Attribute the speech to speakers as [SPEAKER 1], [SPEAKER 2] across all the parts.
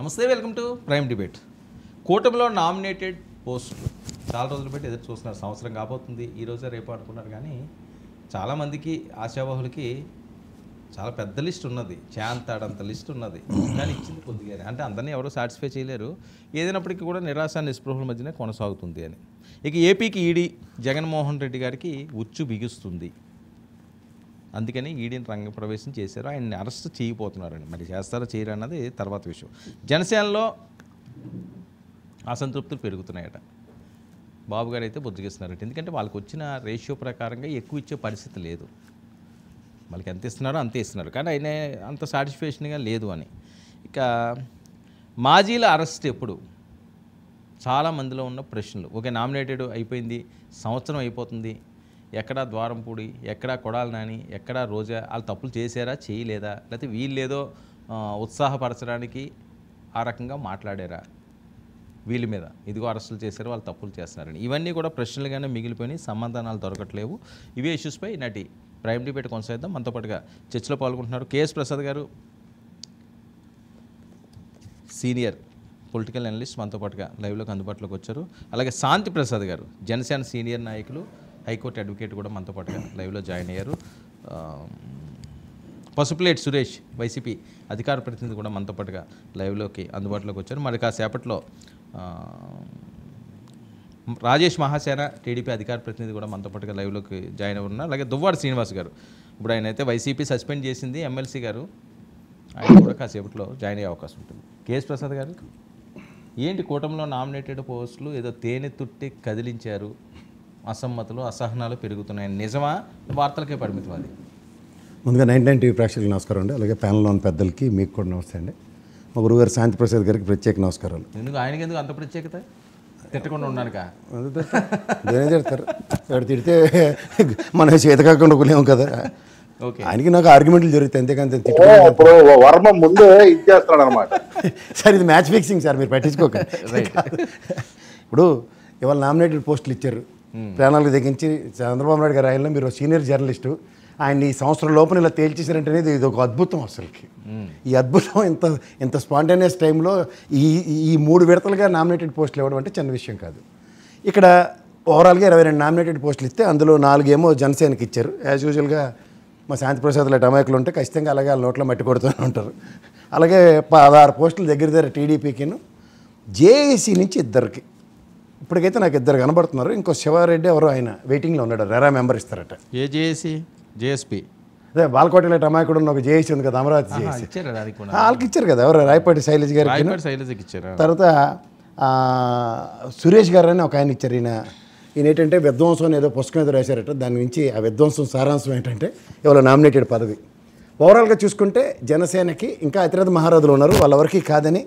[SPEAKER 1] నమస్తే, welcome to prime debate. కూటమిలో nominated పోస్టులు చాలా రోజులు పెట్టి ఎదురు చూస్తున్నారు. సంవత్సరం కాబోతుంది, ఈరోజే రేపు అనుకున్నారు. కానీ చాలామందికి ఆశావాహులకి చాలా పెద్ద లిస్ట్ ఉన్నది, చేంతాడంత లిస్ట్ ఉన్నది. కానీ ఇచ్చింది కొద్దిగానే, అంటే అందరినీ ఎవరూ సాటిస్ఫై చేయలేరు. ఏదైనప్పటికీ కూడా నిరాశ నిస్పృహల మధ్యనే కొనసాగుతుంది అని. ఇక ఏపీకి ఈడీ జగన్మోహన్ రెడ్డి గారికి ఉచ్చు బిగుస్తుంది. అందుకని ఈడీని రంగప్రవేశం చేశారు. ఆయన్ని అరెస్ట్ చేయబోతున్నారండి. మరి చేస్తారో చేయరు అన్నది తర్వాత విషయం. జనసేనలో అసంతృప్తులు పెరుగుతున్నాయట. బాబు గారు అయితే బుజ్జగిస్తున్నారట. ఎందుకంటే వాళ్ళకి వచ్చిన రేషియో ప్రకారంగా ఎక్కువ ఇచ్చే పరిస్థితి లేదు. వాళ్ళకి ఎంత ఇస్తున్నారో అంతే ఇస్తున్నారు, కానీ ఆయన అంత సాటిస్ఫాక్షన్గా లేదు అని. ఇక మాజీల అరెస్ట్ ఎప్పుడు? చాలామందిలో ఉన్న ప్రశ్నలు. ఓకే, నామినేటెడ్ అయిపోయింది, సంవత్సరం అయిపోతుంది, ఎక్కడా ద్వారంపూడి, ఎక్కడా కొడాలి నాని, ఎక్కడా రోజా వాళ్ళు తప్పులు చేశారా చేయలేదా, లేకపోతే వీళ్ళేదో ఉత్సాహపరచడానికి ఆ రకంగా మాట్లాడారా వీళ్ళ మీద, ఇదిగో అరెస్టులు చేశారు వాళ్ళు తప్పులు చేస్తున్నారని. ఇవన్నీ కూడా ప్రశ్నలుగానే మిగిలిపోయి సమాధానాలు దొరకట్లేవు. ఇవే ఇష్యూస్పై నాటి ప్రైమ్ డిబేట్ కొనసాగిద్దాం. మనతో పాటుగా చర్చలో పాల్గొంటున్నారు కేఎస్ ప్రసాద్ గారు, సీనియర్ పొలిటికల్ అనలిస్ట్, మనతో పాటుగా లైవ్లోకి అందుబాటులోకి వచ్చారు. అలాగే శాంతి ప్రసాద్ గారు, జనసేన సీనియర్ నాయకులు, హైకోర్టు అడ్వకేట్ కూడా మనతో పాటుగా లైవ్లో జాయిన్ అయ్యారు. పసుపులేటి సురేష్, వైసీపీ అధికార ప్రతినిధి కూడా మనతో పాటుగా లైవ్లోకి అందుబాటులోకి వచ్చారు. మరి కాసేపట్లో రాజేష్ మహాసేన, టీడీపీ అధికార ప్రతినిధి కూడా మనతో పాటుగా లైవ్లోకి జాయిన్ ఉన్నారు. అలాగే దువ్వాడ శ్రీనివాస్ గారు, ఇప్పుడు ఆయన అయితే వైసీపీ సస్పెండ్ చేసింది ఎమ్మెల్సీ గారు, ఆయన కూడా కాసేపట్లో జాయిన్ అయ్యే అవకాశం ఉంటుంది. కేఎస్ ప్రసాద్ గారు, ఏంటి కూటమిలో నామినేటెడ్ పోస్టులు ఏదో తేనె తుట్టి కదిలించారు, అసమ్మతులు అసహనాలు పెరుగుతున్నాయి, నిజమా వార్తలకే పరిమితం? అది
[SPEAKER 2] ముందుగా 99 టీవీ ప్రేక్షకులకు నమస్కారం అండి. అలాగే ప్యానల్లో ఉన్న పెద్దలకి మీకు కూడా నమస్తే అండి. మా గురుగారు శాంతి ప్రసాద్ గారికి ప్రత్యేక నమస్కారాలు.
[SPEAKER 1] ఎందుకు ఆయనకి ఎందుకు అంత ప్రత్యేకత? తిట్టకుండా ఉన్నానుక
[SPEAKER 2] దేనే తిడతారు, ఎవరు తిడితే మనం చేత కాకుండా ఒకలేము కదా.
[SPEAKER 1] ఓకే,
[SPEAKER 2] ఆయనకి నాకు ఆర్గ్యుమెంట్లు జరుగుతాయి, అంతేకాని
[SPEAKER 3] ఇప్పుడు వర్మ ముందే ఇచ్చేస్తాడు అనమాట.
[SPEAKER 2] సార్ ఇది మ్యాచ్ ఫిక్సింగ్ సార్, మీరు పట్టించుకోకండి. ఇప్పుడు ఇవాళ నామినేటెడ్ పోస్టులు ఇచ్చారు, ప్యానల్కి తెగించి చంద్రబాబు నాయుడు గారు ఆయనలో మీరు సీనియర్ జర్నలిస్టు, ఆయన ఈ సంవత్సరం లోపల ఇలా తేల్చేశారంటే ఇది ఒక అద్భుతం. అసలుకి ఈ అద్భుతం ఇంత స్పాంటేనియస్ టైంలో ఈ 3 విడతలుగా నామినేటెడ్ పోస్టులు ఇవ్వడం అంటే చిన్న విషయం కాదు. ఇక్కడ ఓవరాల్గా 22 నామినేటెడ్ పోస్టులు ఇస్తే అందులో 4 ఏమో జనసేనకి ఇచ్చారు. యాజ్ యూజువల్గా మా శాంతి ప్రసాద్లో అమాయకులు ఉంటే ఖచ్చితంగా అలాగే వాళ్ళ నోట్లో మట్టి కొడుతూనే ఉంటారు. అలాగే 16 పోస్టులు దగ్గర టీడీపీకిను, జేఏసీ నుంచి 2కి. ఇప్పటికైతే నాకు 2 కనబడుతున్నారు. ఇంకో శివారెడ్డి ఎవరో ఆయన వెయిటింగ్లో ఉన్నాడు, రెరా మెంబర్ ఇస్తారట.
[SPEAKER 1] ఏ జేఏసీ? జేఎస్పీ
[SPEAKER 2] అదే బాలకోటలో అమాయకుడు ఒక జేఏసీ ఉంది కదా, అమరావతి జేఏసీ, వాళ్ళకి ఇచ్చారు కదా. ఎవరు రాయపాటి శైలజ్ గారికి
[SPEAKER 1] ఇచ్చారు.
[SPEAKER 2] తర్వాత సురేష్ గారు అని ఒక ఆయన ఇచ్చారు. ఈయన ఏంటంటే విధ్వంసం ఏదో పుస్తకం ఏదో రాశారట, దాని నుంచి ఆ విధ్వంసం సారాంశం ఏంటంటే ఇవాళ నామినేటెడ్ పదవి. ఓవరాల్గా చూసుకుంటే జనసేనకి ఇంకా ఇతర మహారాజులు ఉన్నారు, వాళ్ళెవరికి కాదని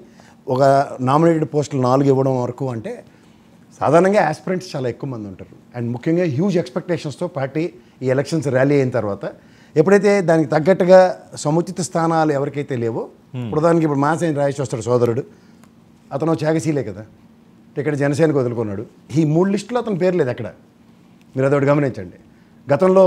[SPEAKER 2] ఒక నామినేటెడ్ పోస్టులు 4 ఇవ్వడం వరకు అంటే సాధారణంగా ఆస్పిరెంట్స్ చాలా ఎక్కువ మంది ఉంటారు. అండ్ ముఖ్యంగా హ్యూజ్ ఎక్స్పెక్టేషన్స్తో పార్టీ ఈ ఎలక్షన్స్ ర్యాలీ అయిన తర్వాత ఎప్పుడైతే దానికి తగ్గట్టుగా సముచిత స్థానాలు ఎవరికైతే లేవో, ప్రధానికి ఇప్పుడు మాసేన రాజేష్ వస్తాడు సోదరుడు, అతను త్యాగశీలే కదా, ఇక్కడ జనసేనకు వదులుకున్నాడు. ఈ 3 లిస్టులో అతని పేరు లేదు అక్కడ, మీరు అదొకటి గమనించండి. గతంలో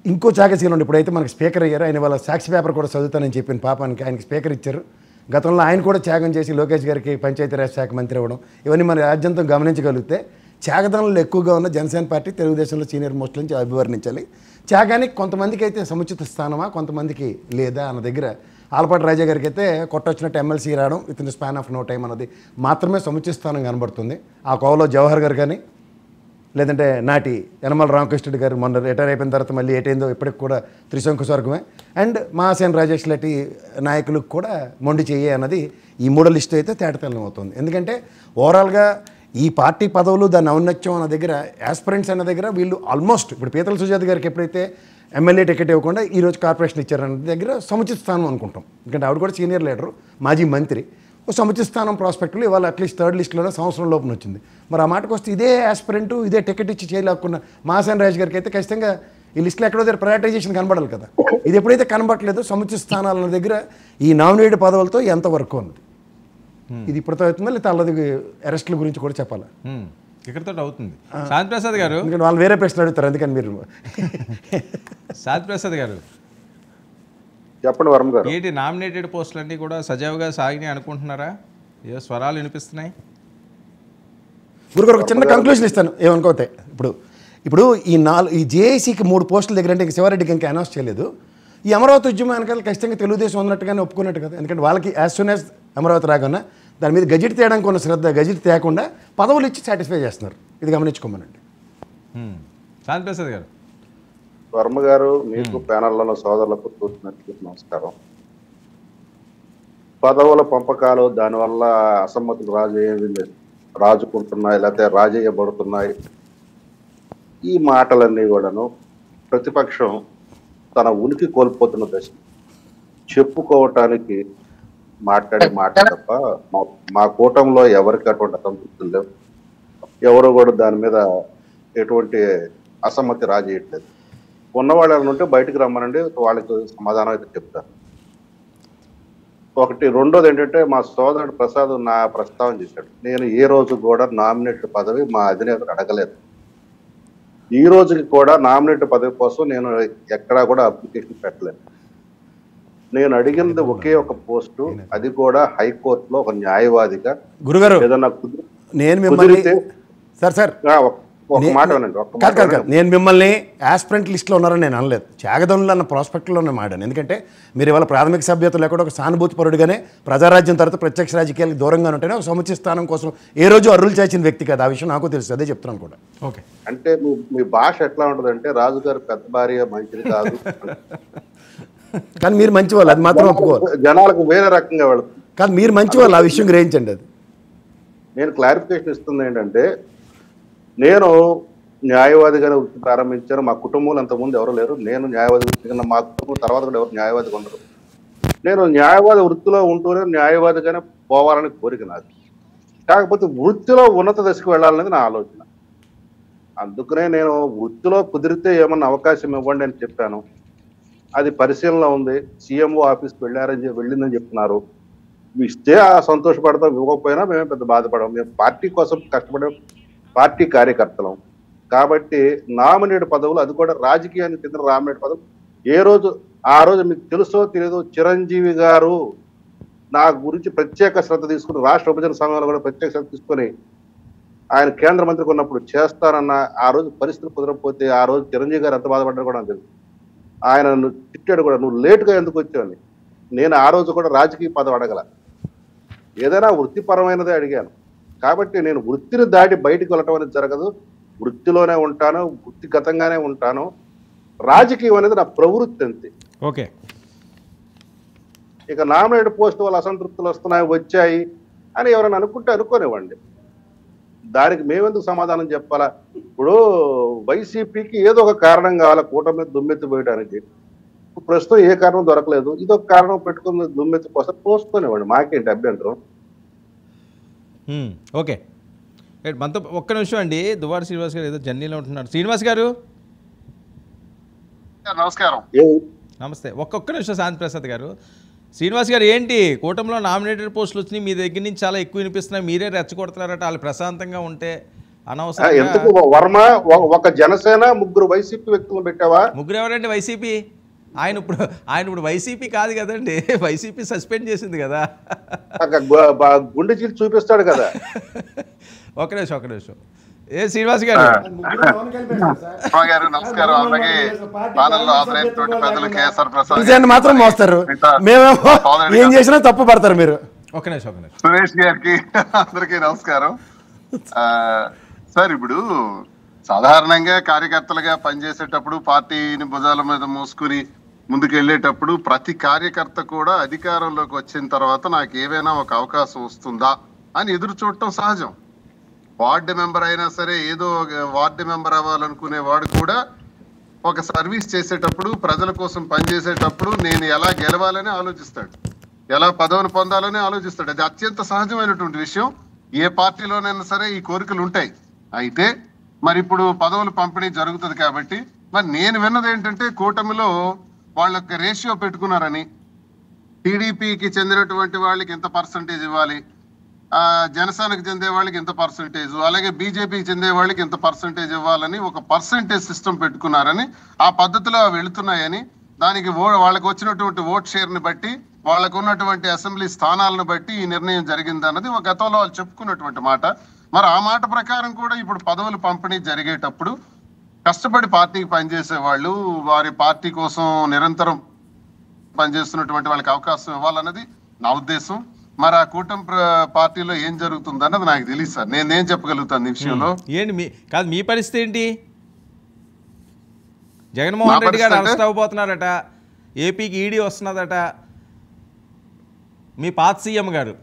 [SPEAKER 2] ఇంకో త్యాగశీలు ఉండి ఇప్పుడైతే మనకి స్పీకర్ అయ్యారు. ఆయన వాళ్ళ సాక్షి పేపర్ కూడా చదువుతానని చెప్పిన పాపానికి ఆయనకి స్పీకర్ ఇచ్చారు. గతంలో ఆయన కూడా త్యాగం చేసి లోకేష్ గారికి పంచాయతీరాజ్ శాఖ మంత్రి అవ్వడం, ఇవన్నీ మన రాజ్యంతో గమనించగలిగితే త్యాగదనంలో ఎక్కువగా ఉన్న జనసేన పార్టీ తెలుగుదేశంలో సీనియర్ మోస్ట్ నుంచి అభివర్ణించాలి. త్యాగానికి కొంతమందికి అయితే సముచిత స్థానమా, కొంతమందికి లేదా అన్న దగ్గర ఆలపాటి రాజా గారికి అయితే కొట్టొచ్చినట్టు ఎమ్మెల్సీ రావడం within span of no time అన్నది మాత్రమే సముచిత స్థానం కనబడుతుంది. ఆ కోవలో జవహర్ గారు కానీ, లేదంటే నాటి యనమల రామకృష్ణుడి గారు మొన్న రిటైర్ అయిపోయిన తర్వాత మళ్ళీ ఏటైందో ఇప్పటికి కూడా త్రిశంకు స్వర్గమే. అండ్ మహాసేన రాజేష్ లాంటి నాయకులకు కూడా మొండి చెయ్యి అన్నది ఈ 3 లిస్టు అయితే తేటతెల్లం అవుతుంది. ఎందుకంటే ఓవరాల్గా ఈ పార్టీ పదవులు, దాని ఔన్నత్యం అన్న దగ్గర, యాస్పిరెంట్స్ అన్న దగ్గర వీళ్ళు ఆల్మోస్ట్ ఇప్పుడు పీతల సుజాత గారికి ఎప్పుడైతే ఎమ్మెల్యే టికెట్ ఇవ్వకుండా ఈరోజు కార్పొరేషన్ ఇచ్చారన్న దగ్గర సముచిత స్థానం అనుకుంటాం. ఎందుకంటే ఆవిడ కూడా సీనియర్ లీడరు, మాజీ మంత్రి. ఓ సముచిత స్థానం ప్రాస్పెక్టులు ఇవాళ అట్లీస్ట్ 3rd లిస్టులోనే సంవత్సరం లోపల వచ్చింది. మరి ఆ మాటకు వస్తే ఇదే యాస్పిరెంట్ ఇదే టికెట్ ఇచ్చి చేయలేకున్న మాసేన రాజు గారికి అయితే ఖచ్చితంగా ఈ లిస్టులో ఎక్కడో దగ్గర ప్రయారిటైజేషన్ కనబడాలి కదా. ఇది ఎప్పుడైతే కనబడట్లేదో సముచిత స్థానాల దగ్గర ఈ నామినేటెడ్ పదవులతో ఎంతవరకు ఉన్నది, ఇది ఇప్పటితో అవుతుందా లేదా అల్లది అరెస్టుల గురించి కూడా చెప్పాలా?
[SPEAKER 1] ఇక్కడితో అవుతుంది. శాంతి ప్రసాద్ గారు,
[SPEAKER 2] ఎందుకంటే వాళ్ళు వేరే ప్రశ్నలు అడుగుతారు, అందుకని మీరు.
[SPEAKER 1] శాంతి ప్రసాద్ గారు,
[SPEAKER 3] చెప్పండి వర్మ గారు.
[SPEAKER 1] ఏంటి నామినేటెడ్ పోస్టులన్నీ కూడా సజావుగా సాగినాయి అనుకుంటున్నారా? ఏదో స్వరాలు వినిపిస్తున్నాయి.
[SPEAKER 2] గురుగారు ఒక చిన్న కంక్లూజన్ ఇస్తాను ఏమనుకోతే. ఇప్పుడు ఈ జేఏసీకి 3 పోస్టుల దగ్గర అంటే ఇంక శివారెడ్డికి ఇంకా అనౌన్స్ చేయలేదు. ఈ అమరావతి ఉద్యమం వెనకాల ఖచ్చితంగా తెలుగుదేశం ఉన్నట్టుగానే ఒప్పుకున్నట్టు కదా. ఎందుకంటే వాళ్ళకి యాజ్ సూన్ యాజ్ అమరావతి రాకుండా దాని మీద గజెట్ తేయడానికి ఉన్న శ్రద్ధ, గజెట్ తేయకుండా పదవులు ఇచ్చి సాటిస్ఫై చేస్తున్నారు. ఇది గమనించుకోమనండి.
[SPEAKER 1] శాంతి ప్రసాద్ గారు.
[SPEAKER 3] వర్మ గారు, మీకు ప్యానల్లో సోదరులకు చూసినట్టు నమస్కారం. పదవుల పంపకాలు దానివల్ల అసమ్మతులు రాజుకుంటున్నాయి, లేకపోతే రాజేయబడుతున్నాయి. ఈ మాటలన్నీ కూడాను ప్రతిపక్షం తన ఉనికి కోల్పోతున్న దశ చెప్పుకోవటానికి మాట్లాడే మాట తప్ప మా కూటంలో ఎవరికి అటువంటి అసంతృప్తులు లేవు. ఎవరు కూడా దాని మీద ఎటువంటి అసమ్మతి రాజేయట్లేదు. ఉన్నవాళ్ళు ఎవరైనా ఉంటే బయటకు రమ్మనండి, వాళ్ళకి సమాధానం అయితే చెప్తారు. ఒకటి. రెండోది ఏంటంటే మా సోదరుడు ప్రసాద్ నా ప్రస్తావన చేశాడు. నేను ఏ రోజు కూడా నామినేటెడ్ పదవి మా అధినేతను అడగలేదు. ఈ రోజుకి కూడా నామినేటెడ్ పదవి కోసం నేను ఎక్కడా కూడా అప్లికేషన్ పెట్టలేదు. నేను అడిగినది ఒకే ఒక పోస్టు, అది కూడా హైకోర్టులో ఒక న్యాయవాదిగా.
[SPEAKER 2] గురుగారు
[SPEAKER 3] ఏదన్నా
[SPEAKER 2] నేను మిమ్మల్ని సార్
[SPEAKER 3] ఒక మాట వినండి.
[SPEAKER 2] నేను మిమ్మల్ని యాస్పిరెంట్ లిస్ట్లో ఉన్నారని నేను అనలేదు. త్యాగదనులు అన్న ప్రాస్పెక్ట్లోనే మాడాను. ఎందుకంటే మీరు ఇవాళ ప్రాథమిక సభ్యత లేకుండా ఒక సానుభూతి పరుడుగానే ప్రజారాజ్యం తర్వాత ప్రత్యక్ష రాజకీయాలకు దూరంగా ఉంటేనే ఒక సముచిత స్థానం కోసం ఏ రోజు అర్రులు చేసిన వ్యక్తి కదా. ఆ విషయం నాకు తెలుసు, అదే చెప్తున్నాను కూడా.
[SPEAKER 1] ఓకే.
[SPEAKER 3] అంటే మీ భాష ఎట్లా ఉంటుందంటే రాజుగారు పెద్ద భార్య మంచిది కాదు
[SPEAKER 2] కానీ మీరు మంచి వాళ్ళు, అది మాత్రం ఒప్పుకోవాలి.
[SPEAKER 3] జనాలకు వేరే రకంగా వెళుతుంది
[SPEAKER 2] కానీ మీరు మంచి వాళ్ళు, ఆ విషయం గ్రహించండి. అది
[SPEAKER 3] నేను క్లారిఫికేషన్ ఇస్తుంది ఏంటంటే, నేను న్యాయవాదిగానే వృత్తి ప్రారంభించాను. మా కుటుంబంలో అంతకుముందు ఎవరు లేరు. నేను న్యాయవాది వృత్తి కన్నా మా కుటుంబం తర్వాత కూడా ఎవరు న్యాయవాదిగా ఉండరు. నేను న్యాయవాది వృత్తిలో ఉంటూనే న్యాయవాదిగానే పోవాలని కోరిక నాకు. కాకపోతే వృత్తిలో ఉన్నత దశకు వెళ్ళాలనేది నా ఆలోచన. అందుకనే నేను వృత్తిలో కుదిరితే ఏమన్నా అవకాశం ఇవ్వండి అని చెప్పాను. అది పరిశీలనలో ఉంది. సీఎంఓ ఆఫీస్కి వెళ్ళిందని చెప్తున్నారు. ఇస్తే సంతోషపడతాం, ఇవ్వకపోయినా మేము పెద్ద బాధపడము. మేము పార్టీ కోసం కష్టపడే పార్టీ కార్యకర్తలం కాబట్టి నామినేట్ పదవులు, అది కూడా రాజకీయానికి చెందిన నామినేట్ పదవులు ఆ రోజు మీకు తెలుసో తెలియదో చిరంజీవి గారు నా గురించి ప్రత్యేక శ్రద్ధ తీసుకుని, రాష్ట్ర విభజన సమయంలో కూడా ప్రత్యేక శ్రద్ధ తీసుకొని ఆయన కేంద్ర మంత్రికి ఉన్నప్పుడు చేస్తానన్న ఆ రోజు పరిస్థితులు కుదరకపోతే ఆ రోజు చిరంజీవి గారు ఎంత బాధపడ్డారు కూడా నాకు తెలుసు. ఆయన నన్ను తిట్టాడు కూడా, నువ్వు లేటుగా ఎందుకు వచ్చావని. నేను ఆ రోజు కూడా రాజకీయ పదవి అడగల, ఏదైనా వృత్తిపరమైనదే అడిగాను. కాబట్టి నేను వృత్తిని దాటి బయటకు వెళ్ళటం అనేది జరగదు. వృత్తిలోనే ఉంటాను, వృత్తిగతంగానే ఉంటాను. రాజకీయం అనేది నా ప్రవృత్తి అంతే.
[SPEAKER 1] ఓకే.
[SPEAKER 3] ఇక నామినేటెడ్ పోస్ట్ వల్ల అసంతృప్తులు వచ్చాయి అని ఎవరైనా అనుకుంటే అనుకోనివ్వండి. దానికి మేమెందుకు సమాధానం చెప్పాలా? ఇప్పుడు వైసీపీకి ఏదో ఒక కారణం కావాలా కూటమి మీద దుమ్మెత్తి పోయడానికి. ప్రస్తుతం ఏ కారణం దొరకలేదు, ఇదొక కారణం పెట్టుకుని దుమ్మెత్తి కోసం పోసుకోనివ్వండి, మాకేంటి అభ్యంతరం.
[SPEAKER 1] ఓకే. మనతో ఒక్క నిమిషం అండి. దువ్వాడ శ్రీనివాస్ గారు ఏదో జర్నీలో ఉంటున్నారు. శ్రీనివాస్ గారు
[SPEAKER 4] నమస్కారం.
[SPEAKER 1] నమస్తే. ఒక్క నిమిషం శాంతి ప్రసాద్ గారు. శ్రీనివాస్ గారు ఏంటి కూటమిలో నామినేటెడ్ పోస్టులు వచ్చినాయి, మీ దగ్గర నుంచి చాలా ఎక్కువ వినిపిస్తున్నాయి, మీరే రెచ్చగొడుతున్నారట. వాళ్ళు ప్రశాంతంగా ఉంటే అనవసరం.
[SPEAKER 3] ఎందుకు వర్మ ఒక జనసేన 3 వైసీపీ వ్యక్తులు పెట్టావా?
[SPEAKER 1] 3 ఎవరండి వైసీపీ? ఆయన ఇప్పుడు వైసీపీ కాదు కదండి, వైసీపీ సస్పెండ్ చేసింది కదా.
[SPEAKER 3] గుండె చీల్చి చూపిస్తాడు కదా.
[SPEAKER 1] ఒక నిమిషం. ఏ శ్రీనివాస్ గారు
[SPEAKER 4] నమస్కారం. అలాగే ప్యానెల్లో హాజరైనటువంటి పెద్దలు కేఎస్ఆర్ ప్రసాద్
[SPEAKER 2] మాత్రం మోస్తారు, మేమేమో ఏం చేసినా తప్పు పడతారు మీరు.
[SPEAKER 1] ఒక నిమిషం.
[SPEAKER 4] సురేష్ గారికి అందరికీ నమస్కారం. సార్, ఇప్పుడు సాధారణంగా కార్యకర్తలుగా పనిచేసేటప్పుడు పార్టీని భుజాల మీద మోసుకుని ముందుకు వెళ్ళేటప్పుడు ప్రతి కార్యకర్త కూడా అధికారంలోకి వచ్చిన తర్వాత నాకు ఏవైనా ఒక అవకాశం వస్తుందా అని ఎదురు చూడటం సహజం. వార్డు మెంబర్ అయినా సరే, ఏదో వార్డు మెంబర్ అవ్వాలనుకునే వాడు కూడా ఒక సర్వీస్ చేసేటప్పుడు, ప్రజల కోసం పనిచేసేటప్పుడు నేను ఎలా గెలవాలని ఆలోచిస్తాడు, ఎలా పదవిని పొందాలని ఆలోచిస్తాడు. అది అత్యంత సహజమైనటువంటి విషయం. ఏ పార్టీలోనైనా సరే ఈ కోరికలు ఉంటాయి. అయితే మరి ఇప్పుడు పదవుల పంపిణీ జరుగుతుంది కాబట్టి మరి నేను విన్నది ఏంటంటే కూటమిలో వాళ్ళకి రేషియో పెట్టుకున్నారని, టీడీపీకి చెందినటువంటి వాళ్ళకి ఎంత పర్సంటేజ్ ఇవ్వాలి, జనసేనకు చెందే వాళ్ళకి ఎంత పర్సంటేజ్, అలాగే బీజేపీకి చెందే వాళ్ళకి ఎంత పర్సంటేజ్ ఇవ్వాలని ఒక పర్సంటేజ్ సిస్టమ్ పెట్టుకున్నారని, ఆ పద్ధతిలో వెళుతున్నాయని, దానికి వాళ్ళకి వచ్చినటువంటి ఓట్ షేర్ని బట్టి వాళ్ళకు ఉన్నటువంటి అసెంబ్లీ స్థానాలను బట్టి ఈ నిర్ణయం జరిగింది అన్నది ఒక గతంలో వాళ్ళు చెప్పుకున్నటువంటి మాట. మరి ఆ మాట ప్రకారం కూడా ఇప్పుడు పదవులు పంపిణీ జరిగేటప్పుడు కష్టపడి పార్టీకి పనిచేసే వాళ్ళు, వారి పార్టీ కోసం నిరంతరం పనిచేస్తున్నటువంటి వాళ్ళకి అవకాశం ఇవ్వాలన్నది నా ఉద్దేశం. మరి ఆ కూటమి పార్టీలో ఏం జరుగుతుంది అన్నది నాకు తెలియదు సార్. నేనేం చెప్పగలుగుతాను ఈ విషయంలో.
[SPEAKER 1] ఏంటి మీ పరిస్థితి ఏంటి? జగన్మోహన్ రెడ్డి గారు అరెస్ట్ అవ్వబోతున్నారట, ఏపీకి ఈడీ వస్తున్నదట, మీ పాత సీఎం గారు.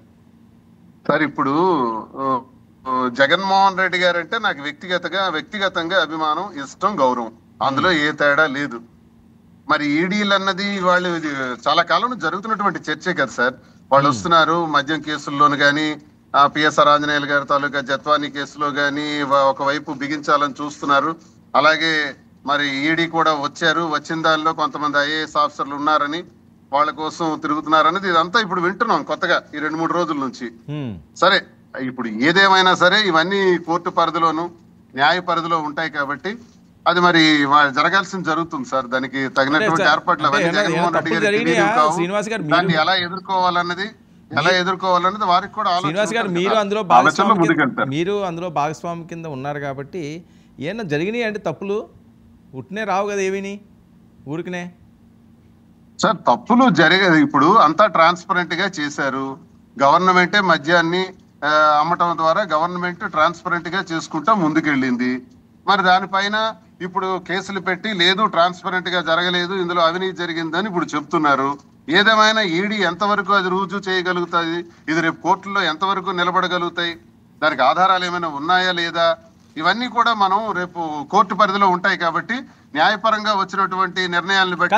[SPEAKER 4] సార్ ఇప్పుడు జగన్మోహన్ రెడ్డి గారు అంటే నాకు వ్యక్తిగతంగా అభిమానం, ఇష్టం, గౌరవం, అందులో ఏ తేడా లేదు. మరి ఈడీలు అన్నది వాళ్ళు చాలా కాలం జరుగుతున్నటువంటి చర్చే కదా సార్. వాళ్ళు వస్తున్నారు మద్యం కేసుల్లోను కానీ, పిఎస్ఆర్ ఆంజనేయులు గారి తాలూకా జత్వానీ కేసులో కానీ ఒకవైపు బిగించాలని చూస్తున్నారు. అలాగే మరి ఈడీ కూడా వచ్చారు, వచ్చిన దానిలో కొంతమంది ఐఏఎస్ ఆఫీసర్లు ఉన్నారని వాళ్ళ కోసం తిరుగుతున్నారనేది ఇదంతా ఇప్పుడు వింటున్నాం కొత్తగా ఈ 2-3 రోజుల నుంచి. సరే, ఇప్పుడు ఏదేమైనా సరే ఇవన్నీ కోర్టు పరిధిలోను న్యాయ పరిధిలో ఉంటాయి కాబట్టి అది మరి జరగాల్సింది జరుగుతుంది సార్. దానికి తగినటువంటి ఏర్పాట్లు అవన్నీ జగన్మోహన్ రెడ్డి గారు దాన్ని ఎలా ఎదుర్కోవాలన్నది వారికి కూడా
[SPEAKER 1] శ్రీనివాస్ గారు మీరు అందులో భాగస్వామి కింద ఉన్నారు కాబట్టి ఏమన్నా జరిగినాయి అంటే తప్పులు ఉట్నే రావు కదా ఏవిని ఊరికనే.
[SPEAKER 4] సార్ తప్పులు జరిగేది ఇప్పుడు అంతా ట్రాన్స్పరెంట్ గా చేశారు. గవర్నమెంటే మద్యాన్ని అమ్మటం ద్వారా గవర్నమెంట్ ట్రాన్స్పరెంట్ గా చేసుకుంటా ముందుకెళ్ళింది. మరి దానిపైన ఇప్పుడు కేసులు పెట్టి లేదు ట్రాన్స్పరెంట్ గా జరగలేదు, ఇందులో అవినీతి జరిగిందని ఇప్పుడు చెప్తున్నారు. ఏదేమైనా ఈడీ ఎంతవరకు అది రుజువు చేయగలుగుతుంది, ఇది రేపు కోర్టులో ఎంతవరకు నిలబడగలుగుతాయి, దానికి ఆధారాలు ఏమైనా ఉన్నాయా లేదా, ఇవన్నీ కూడా మనం రేపు కోర్టు పరిధిలో ఉంటాయి కాబట్టి న్యాయపరంగా వచ్చినటువంటి నిర్ణయాలను బట్టి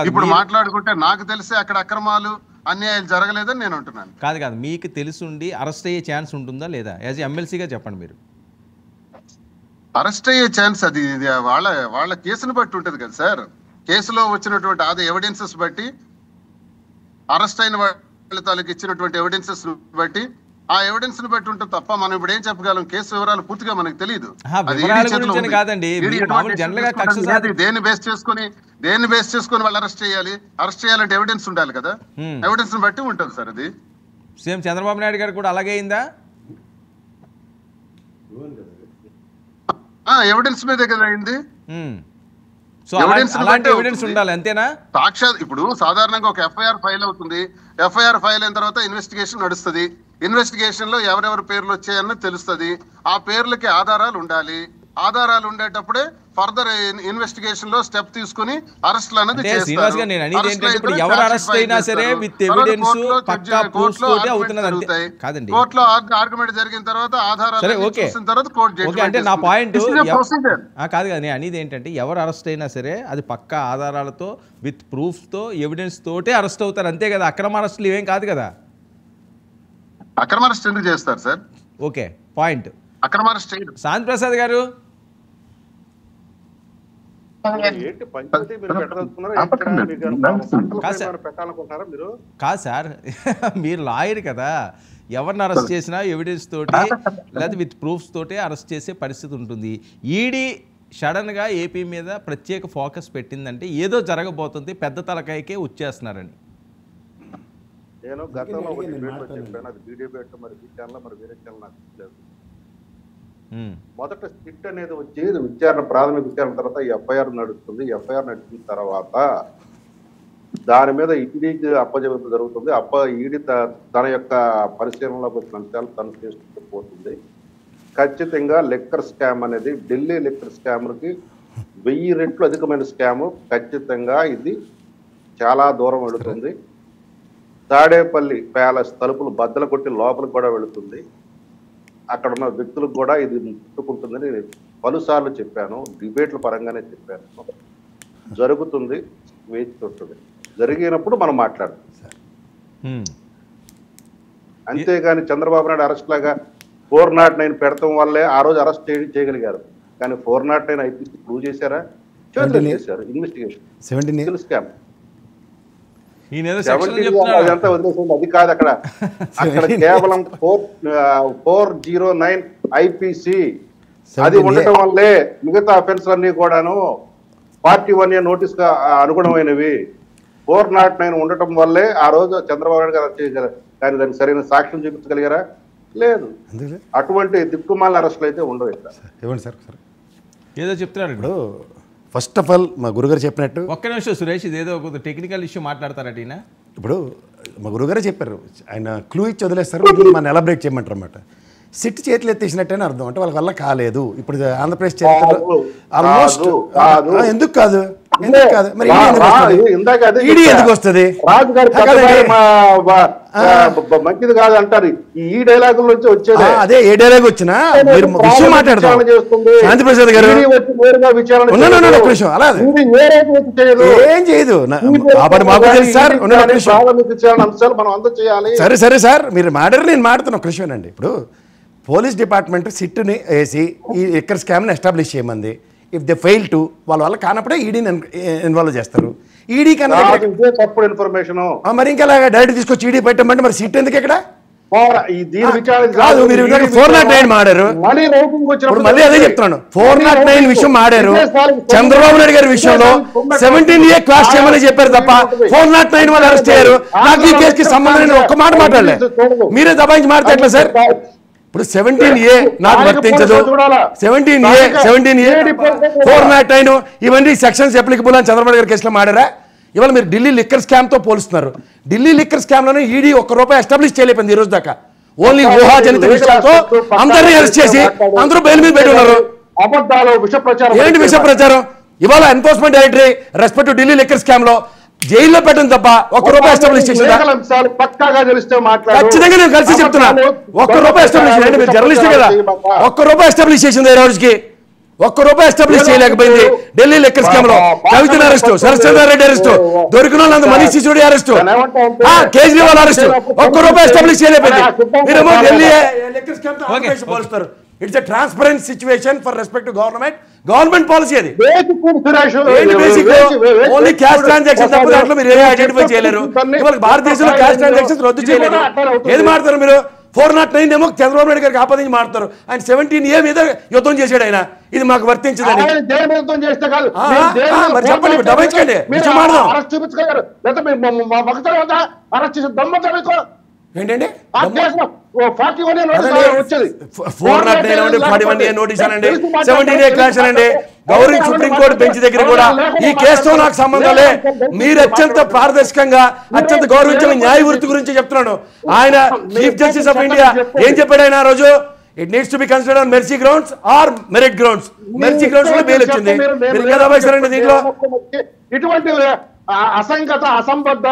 [SPEAKER 4] ఇప్పుడు మాట్లాడుకుంటే నాకు తెలిసి అక్కడ అక్రమాలు అన్యాయాలు జరగలేదని నేను అంటున్నాను.
[SPEAKER 1] కాదు మీకు తెలుసుండి అరెస్ట్ అయ్యే ఛాన్స్ ఉంటుందా లేదా? యాజ్ ఎమ్మెల్సీగా చెప్పండి. మీరు
[SPEAKER 4] అరెస్ట్ అయ్యే ఛాన్స్ అది వాళ్ళ కేసును బట్టి ఉంటుంది కదా సార్. కేసులో వచ్చినటువంటి అదే ఎవిడెన్సెస్ బట్టి, అరెస్ట్ అయిన వాళ్ళ తాలూకు ఇచ్చినటువంటి ఎవిడెన్సెస్ బట్టి, ఆ ఎవిడెన్స్ ని బట్టి ఉంటుంది తప్ప మనం ఇప్పుడు ఏం చెప్పగలం? కేసు వివరాలు పూర్తిగా మనకు తెలియదు. దేన్ని బేస్ చేసుకుని వాళ్ళు అరెస్ట్ చేయాలంటే ఎవిడెన్స్ ఉండాలి కదా. ఎవిడెన్స్ ని బట్టి ఉంటుంది సార్. అది
[SPEAKER 1] సీఎం చంద్రబాబు నాయుడు గారు కూడా అలాగే అయిందా?
[SPEAKER 4] ఎవిడెన్స్ మీదే కదా అయింది.
[SPEAKER 1] ఉండాలి అంతేనా?
[SPEAKER 4] సాక్షాత్ ఇప్పుడు సాధారణంగా ఒక ఎఫ్ఐఆర్ ఫైల్ అవుతుంది. ఎఫ్ఐఆర్ ఫైల్ అయిన తర్వాత ఇన్వెస్టిగేషన్ నడుస్తుంది. ఇన్వెస్టిగేషన్ లో ఎవరెవరి పేర్లు వచ్చాయన్నది తెలుస్తుంది. ఆ పేర్లకి ఆధారాలు ఉండాలి. ఆధారాలు ఉండేటప్పుడే ఫర్దర్ ఇన్వెస్టిగేషన్ లో స్టెప్ తీసుకుని అరెస్ట్లు అనేది చేస్తారు. కోర్టులో ఆర్గ్యుమెంట్ జరిగిన తర్వాత ఆధారాలు చూసిన తర్వాత కోర్టు
[SPEAKER 1] అంటే నా పాయింట్ కాదు కదా, నేను అనేది ఏంటంటే ఎవరు అరెస్ట్ అయినా సరే అది పక్కా ఆధారాలతో విత్ ప్రూఫ్ తో ఎవిడెన్స్ తోటే అరెస్ట్ అవుతారు, అంతే కదా. అక్రమ అరెస్టులు ఇవేం కాదు కదా.
[SPEAKER 4] అక్రమ అరెస్ట్ ఎందుకు చేస్తారు సార్?
[SPEAKER 1] Okay point.
[SPEAKER 4] అక్రమ అరెస్ట్
[SPEAKER 1] శాంతి ప్రసాద్ గారు కాదు సార్, మీరు లాయర్ కదా, ఎవరిని అరెస్ట్ చేసినా ఎవిడెన్స్ తోటి లేదా విత్ ప్రూఫ్స్ తోటి అరెస్ట్ చేసే పరిస్థితి ఉంటుంది. ఈడీ సడన్గా ఏపీ మీద ప్రత్యేక ఫోకస్ పెట్టిందంటే ఏదో జరగబోతుంది, పెద్ద తలకాయకే వచ్చేస్తున్నారని.
[SPEAKER 3] నేను గతంలో ఒక డిబేట్లో చెప్పాను, అది డిబేట్ మరి ఈ ఛానల్ మరి వేరే ఛానల్ నాకు తెలియదు. మొదట స్కిట్ అనేది వచ్చి విచారణ, ప్రాథమిక విచారణ తర్వాత ఎఫ్ఐఆర్ నడుస్తుంది. ఎఫ్ఐఆర్ నడిచిన తర్వాత దాని మీద ఈడీకి అప్పజెప్పడం జరుగుతుంది. ఈడీ తన యొక్క పరిశీలనలోకి వచ్చిన అంశాలు తను చేసుకుంటూ పోతుంది. ఖచ్చితంగా లిక్కర్ స్కామ్ అనేది ఢిల్లీ లిక్కర్ స్కామ్కి 1000 రెట్లు అధికమైన స్కాము. ఖచ్చితంగా ఇది చాలా దూరం వెళుతుంది. తాడేపల్లి ప్యాలెస్ తలుపులు బద్దలు కొట్టి లోపలికి కూడా వెళుతుంది. అక్కడ ఉన్న వ్యక్తులకు కూడా ఇది ముట్టుకుంటుందని నేను పలుసార్లు చెప్పాను, డిబేట్ల పరంగానే చెప్పాను. జరుగుతుంది, వేచి చూస్తుంది. జరిగినప్పుడు మనం మాట్లాడతాం. అంతేగాని చంద్రబాబు నాయుడు అరెస్ట్ లాగా 409 పెడతాం వల్లే ఆ రోజు అరెస్ట్ చేయగలిగారు. కానీ 409 ఐపీసీ ప్రూవ్ చేశారా? చేశారు. ఇన్వెస్టిగేషన్ స్కామ్ అదంతా వదిలేసింది. అది కాదు అక్కడ కేవలం 409 ఐపీసీ అది ఉండటం వల్లే మిగతా అఫెన్స్ అన్ని కూడాను పార్టీ 1A నోటీస్ గా అనుగుణమైనవి. 409 ఉండటం వల్లే ఆ రోజు చంద్రబాబు నాయుడు గారు అరెస్ట్ చేశారు. కానీ దానికి సరైన సాక్ష్యం చూపించగలిగారా? లేదు. అటువంటి దిక్కుమాల అరెస్టులు అయితే ఉండవు ఇక్కడ.
[SPEAKER 2] ఇవ్వండి సార్.
[SPEAKER 1] ఏదో చెప్తున్నారు
[SPEAKER 2] ఇప్పుడు ఫస్ట్ ఆఫ్ ఆల్ మా గురుగారు చెప్పినట్టు
[SPEAKER 1] ఒక్క నిమిషం సురేష్, ఇదేదో ఒక టెక్నికల్ ఇష్యూ మాట్లాడతారట ఈయన.
[SPEAKER 2] ఇప్పుడు మా గురుగారే చెప్పారు, ఆయన క్లూ ఇచ్చి వదిలేస్తారు, మనం ఎలాబరేట్ చేయమంటారు అన్నమాట. సిట్ చేతులు ఎత్తేసినట్టేనే అర్థం, అంటే వాళ్ళ వల్ల కాలేదు. ఇప్పుడు ఆంధ్రప్రదేశ్ చరిత్రలో ఆల్మోస్ట్ ఎందుకు కాదు మరి ఈడీ ఎందుకు వస్తుంది?
[SPEAKER 3] మంచిది కాదు అంటారు. ఈ డైలాగుల నుంచి వచ్చేది
[SPEAKER 2] అదే. ఏ డైలాగ్ వచ్చినా మీరు విషయం మాట్లాడతాం. శాంతి ప్రసాద్ గారు అలా ఏం చేయదు. మాకు తెలుసు సార్. సరే సరే సార్, మీరు మాట్లాడారు, నేను మాట్లాడుతున్నా. ఒక విషయం అండి. ఇప్పుడు పోలీస్ డిపార్ట్మెంట్ సిట్ని వేసి ఈ ఎక్కడ స్కామ్ని ఎస్టాబ్లిష్ చేయమంది. ఇఫ్ దే ఫెయిల్ టు వాళ్ళ వల్ల కానప్పుడే ఈడీని ఇన్వాల్వ్ చేస్తారు. ఈడీ కన్నా
[SPEAKER 3] తప్పుడు ఇన్ఫర్మేషన్
[SPEAKER 2] మరి ఇంకా డైరెక్ట్ తీసుకొచ్చి ఈడీ పెట్టమంటే మరి సీట్ ఎందుకు ఇక్కడ
[SPEAKER 3] కాదు?
[SPEAKER 2] మీరు 409 మాడారు. మళ్ళీ అదే చెప్తున్నాను, 409 విషయం మాడారు. చంద్రబాబు నాయుడు గారి విషయంలో 17A క్లాస్ చేయమని చెప్పారు తప్ప 409 వాళ్ళు అరెస్ట్ అయ్యారు. నాకు ఈ కేసుకి సంబంధం ఒక్క మాట మాట్లాడలే. మీరే దబాయించి మారితే ఎట్లా సార్? ఇప్పుడు 17A నాకు వర్తించదు. 17A 409 ఇవన్నీ సెక్షన్స్ అప్లికబుల్ అని చంద్రబాబు గారి కేసులో మాడారా? ఇవాళ మీరు ఢిల్లీ లిక్కర్ స్కామ్ తో పోలుస్తున్నారు. ఢిల్లీ లిక్కర్ స్కామ్ లోనే ఈడీ ₹1 ఎస్టాబ్లిష్ చేయలేకపోయింది ఈ రోజు దాకా. ఓన్లీ ఊహాజనిత విషయాలతో అందరినీ అరెస్ట్ చేసి అందరూ బెయిల్ మీద పెట్టి ఉన్నారు. ఏంటి విష ప్రచారం? ఇవాళ enforcement directory respect Delhi liquor scam లో జైల్లో పెట్టడం తప్ప ₹1 ఎస్టాబ్లిష్ చేసిందా? ఖచ్చితంగా నేను కలిసి చెప్తున్నా. ₹1 ఎస్టాబ్లిష్ చేయండి. మీరు జర్నలిస్ట్ కదా. ₹1 ఎస్టాబ్లిష్ చేసింది ఈ రోజుకి. ₹1 ఎస్టాబ్లిష్ చేయలేకపోయింది. ఢిల్లీ లిక్కర్ స్కామ్ లో కవితను అరెస్ట్, శరత్చంద్ర రెడ్డి అరెస్ట్, దొరికిన వాళ్ళందరూ Manish Sisodia arrest, Kejriwal arrest. ₹1 establish చేయలేకపోయింది. మీరేమో ఢిల్లీ లిక్కర్ స్కామ్ తో ఆపరేషన్ పోలుస్తారు. It's a transparent situation for respect to government policy. అది ఓన్లీ క్యాష్ ట్రాన్సాక్షన్ తప్ప దాంట్లో మీరు ఏమీ ఐడెంటిఫై చేయలేరు. ఇవాళ భారతదేశంలో క్యాష్ ట్రాన్సాక్షన్స్ రద్దు చేయలేరు. ఏది మాడతారు మీరు? 409 ఏమో చంద్రబాబు నాయుడు గారికి ఆపాదించి మాడతారు. ఆయన 17A మీద యుద్ధం చేశాడు. ఆయన ఇది మాకు వర్తించదని చెప్పండి. దబాయించండి. ఏంటండి 409 నోటీస్ అనండి, 17A క్లాస్ అనండి, గౌరీ సుప్రీంకోర్టు బెంచ్ దగ్గర కూడా ఈ కేసుతో నాకు సంబంధం లే. మీరు అత్యంత పారదర్శకంగా అత్యంత గౌరవించిన న్యాయ వృత్తి గురించి చెప్తున్నాను. ఆయన చీఫ్ జస్టిస్ ఆఫ్ ఇండియా ఏం చెప్పాడు? ఆయన ఆ రోజు it needs to be considered on mercy grounds or merit grounds. Mercy grounds లో బెయిల్ వచ్చింది. మీరు ఇంకా దబాయిస్తారండి దీంట్లో.
[SPEAKER 3] ఇటువంటి అసంగత అసంబద్ధ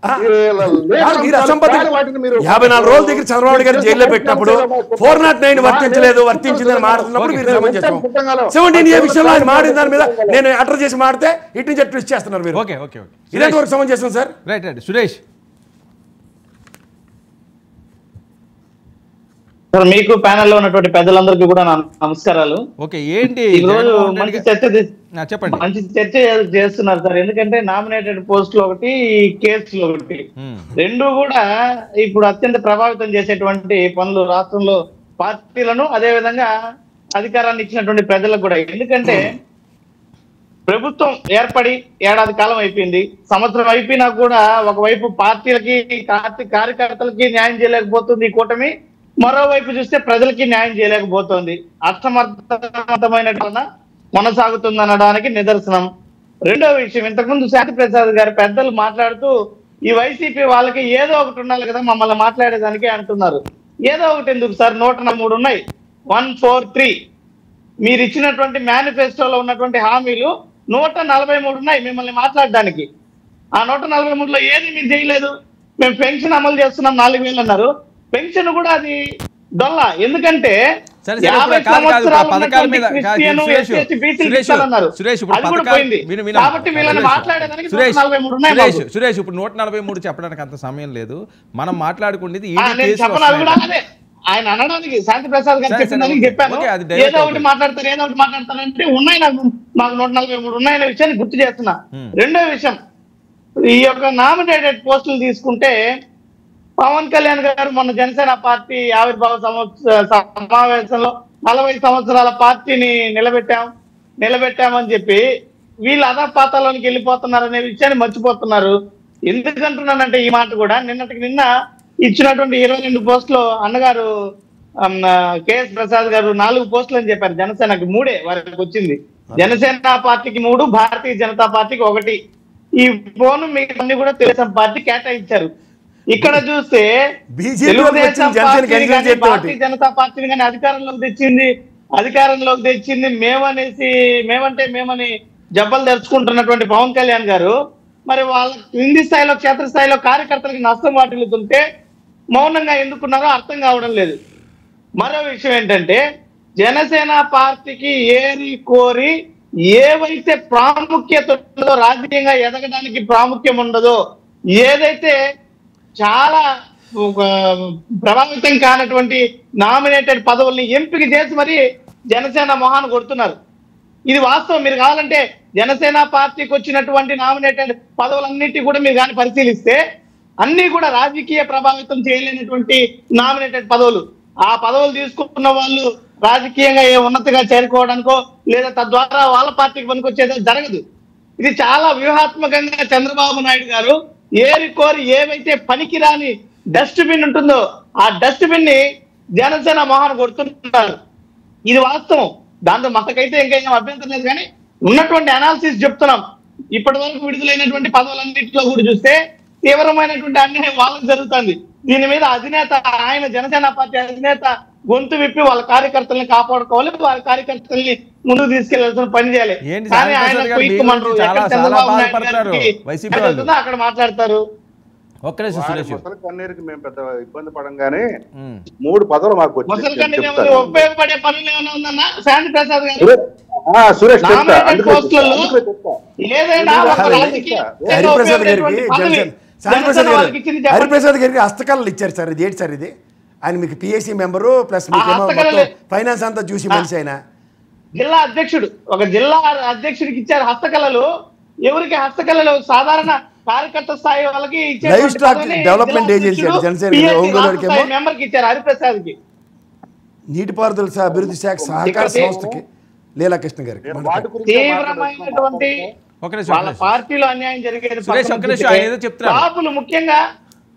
[SPEAKER 2] 54 రోజుల దగ్గర చంద్రబాబు గారు జైల్లో పెట్టినప్పుడు 409 వర్తించిందని మాట్లాడుతున్నప్పుడు మీరు సమంజసం. 17A విషయంలో ఆయన మాడిన దాని మీద నేను అటర్ చేసి మాడితే ఇటు నుంచి ట్విస్ట్ చేస్తున్నారు మీరు. ఇలాంటి వరకు సమంజసం సార్.
[SPEAKER 1] రైట్ సురేష్
[SPEAKER 5] సార్, మీకు ప్యానెల్ లో ఉన్నటువంటి పెద్దలందరికీ కూడా నమస్కారాలు.
[SPEAKER 1] ఓకే, ఏంటి
[SPEAKER 5] మంచి చర్చ
[SPEAKER 1] చెప్పండి.
[SPEAKER 5] మంచి చర్చ చేస్తున్నారు సార్. ఎందుకంటే నామినేటెడ్ పోస్టులు ఒకటి, కేసులు ఒకటి, రెండు కూడా ఇప్పుడు అత్యంత ప్రభావితం చేసేటువంటి పనులు రాష్ట్రంలో పార్టీలను, అదే విధంగా అధికారాన్ని ఇచ్చినటువంటి ప్రజలకు కూడా. ఎందుకంటే ప్రభుత్వం ఏర్పడి ఏడాది కాలం అయిపోయింది. సంవత్సరం అయిపోయినా కూడా ఒకవైపు పార్టీలకి, కార్యకర్తలకి న్యాయం చేయలేకపోతుంది ఈ కూటమి, మరోవైపు చూస్తే ప్రజలకి న్యాయం చేయలేకపోతుంది. అసమర్థమైన కొనసాగుతుంది అనడానికి నిదర్శనం. రెండో విషయం, ఇంతకుముందు శాంతి ప్రసాద్ గారు పెద్దలు మాట్లాడుతూ ఈ వైసీపీ వాళ్ళకి ఏదో ఒకటి ఉండాలి కదా మమ్మల్ని మాట్లాడేదానికి అంటున్నారు. ఏదో ఒకటి ఎందుకు సార్? 103 ఉన్నాయి, 143 మీరు ఇచ్చినటువంటి మేనిఫెస్టోలో ఉన్నటువంటి హామీలు 143 ఉన్నాయి మిమ్మల్ని మాట్లాడడానికి. ఆ 143లో ఏది మీరు చేయలేదు. మేము పెన్షన్ అమలు చేస్తున్నాం 4000 అన్నారు. పెన్షన్ కూడా అది దొల్ల. ఎందుకంటే 50 సంవత్సరాలు కాబట్టి వీళ్ళని మాట్లాడేదానికి 143 ఉన్నాయి.
[SPEAKER 1] సురేష్ ఇప్పుడు 143 చెప్పడానికి అంత సమయం లేదు. మనం మాట్లాడుకునేది
[SPEAKER 5] ఆయన అనడానికి శాంతి ప్రసాద్ గారు చెప్పిందని చెప్పాను. ఏదో ఒకటి మాట్లాడతారంటే ఉన్నాయి, మాకు 143 ఉన్నాయనే విషయాన్ని గుర్తు చేస్తున్నా. రెండో విషయం, ఈ యొక్క నామినేటెడ్ పోస్టులు తీసుకుంటే పవన్ కళ్యాణ్ గారు మొన్న జనసేన పార్టీ ఆవిర్భావ సమావేశంలో 40 సంవత్సరాల పార్టీని నిలబెట్టామని చెప్పి వీళ్ళు అధపాతాలోనికి వెళ్ళిపోతున్నారు అనే విషయాన్ని మర్చిపోతున్నారు. ఎందుకంటున్నానంటే ఈ మాట కూడా నిన్నటికి నిన్న ఇచ్చినటువంటి 22 పోస్టులు అన్నగారు కేఎస్ ప్రసాద్ గారు 4 పోస్టులు అని చెప్పారు. జనసేనకి 3 వారికి వచ్చింది. జనసేన పార్టీకి 3, భారతీయ జనతా పార్టీకి 1. ఈ ఫోన్ మీకు అన్ని కూడా తెలుగుదేశం పార్టీ కేటాయించారు. ఇక్కడ చూస్తే తెలుగుదేశం పార్టీ భారతీయ జనతా పార్టీని కానీ అధికారంలోకి తెచ్చింది మేమని జబ్బలు తెరుచుకుంటున్నటువంటి పవన్ కళ్యాణ్ గారు మరి వాళ్ళ కింది స్థాయిలో క్షేత్రస్థాయిలో కార్యకర్తలకి నష్టం వాటిల్లుతుంటే మౌనంగా ఎందుకున్నారో అర్థం కావడం లేదు. మరో విషయం ఏంటంటే జనసేన పార్టీకి ఏరి కోరి ఏవైతే ప్రాముఖ్యత ఉండదో, రాజకీయంగా ఎదగడానికి ప్రాముఖ్యం ఉండదో, ఏదైతే చాలా ప్రభావితం కానటువంటి నామినేటెడ్ పదవుల్ని ఎంపిక చేసి మరి జనసేన మొహాన్ని కొడుతున్నారు. ఇది వాస్తవం. మీరు కావాలంటే జనసేన పార్టీకి వచ్చినటువంటి నామినేటెడ్ పదవులన్నిటి కూడా మీరు కానీ పరిశీలిస్తే అన్ని కూడా రాజకీయ ప్రభావితం చేయలేనటువంటి నామినేటెడ్ పదవులు. ఆ పదవులు తీసుకున్న వాళ్ళు రాజకీయంగా ఉన్నతిగా చేరుకోవడానికో లేదా తద్వారా వాళ్ళ పార్టీకి పనికొచ్చేదో జరగదు. ఇది చాలా వ్యూహాత్మకంగా చంద్రబాబు నాయుడు గారు ఏరి కోరి ఏవైతే పనికిరాని డస్ట్బిన్ ఉంటుందో ఆ డస్ట్బిన్ ని జనసేన మొహాన్ని కొడుతున్నారు. ఇది వాస్తవం. దాంతో మాకైతే ఇంకేం అభ్యంతరం లేదు. కానీ ఉన్నటువంటి అనాలిసిస్ చెప్తున్నాం. ఇప్పటి వరకు విడుదలైనటువంటి పదవులన్నింటిలో కూడా చూస్తే తీవ్రమైనటువంటి అన్యాయం వాళ్ళకి జరుగుతుంది. దీని మీద అధినేత ఆయన జనసేన పార్టీ అధినేత గొంతు విప్పి వాళ్ళ కార్యకర్తల్ని కాపాడుకోవాలి, వాళ్ళ కార్యకర్తల్ని ముందుకు తీసుకెళ్లాల్సిన పని చేయాలి. కానీ ఆయన అక్కడ మాట్లాడతారు.
[SPEAKER 3] కన్నీరుకి మేము పెద్ద ఇబ్బంది పడంగానే 3 పదవులు మాకు
[SPEAKER 5] ఉపయోగపడే పనులు ఏమైనా ఉందన్నా శాంతి ప్రసాద్ గారు?
[SPEAKER 3] సురేష్
[SPEAKER 2] హరిప్రసాద్ గారికి హస్తకళలు ఇచ్చారు సార్. ఇది ఏంటి సార్? ఇది ఆయన మీకు పిఎస్సి మెంబరు ప్లస్ ఫైనాన్స్ అంతా చూసి మనిషి ఆయన
[SPEAKER 5] జిల్లా అధ్యక్షుడు. ఒక జిల్లా అధ్యక్షుడికి ఇచ్చారు హస్తకళలు. ఎవరికి హస్తకళలు? సాధారణ కార్యకర్త స్థాయి వాళ్ళకి
[SPEAKER 2] డెవలప్మెంట్ ఏజెన్సీ జనసేన
[SPEAKER 5] మెంబర్కి ఇచ్చారు హరిప్రసాద్ కి.
[SPEAKER 2] నీటిపారుదల అభివృద్ధి శాఖ సహకార సంస్థకి లీలాకృష్ణ గారికి
[SPEAKER 5] తీవ్రమైనటువంటి వాళ్ళ పార్టీలో అన్యాయం జరిగేది. కాపులు ముఖ్యంగా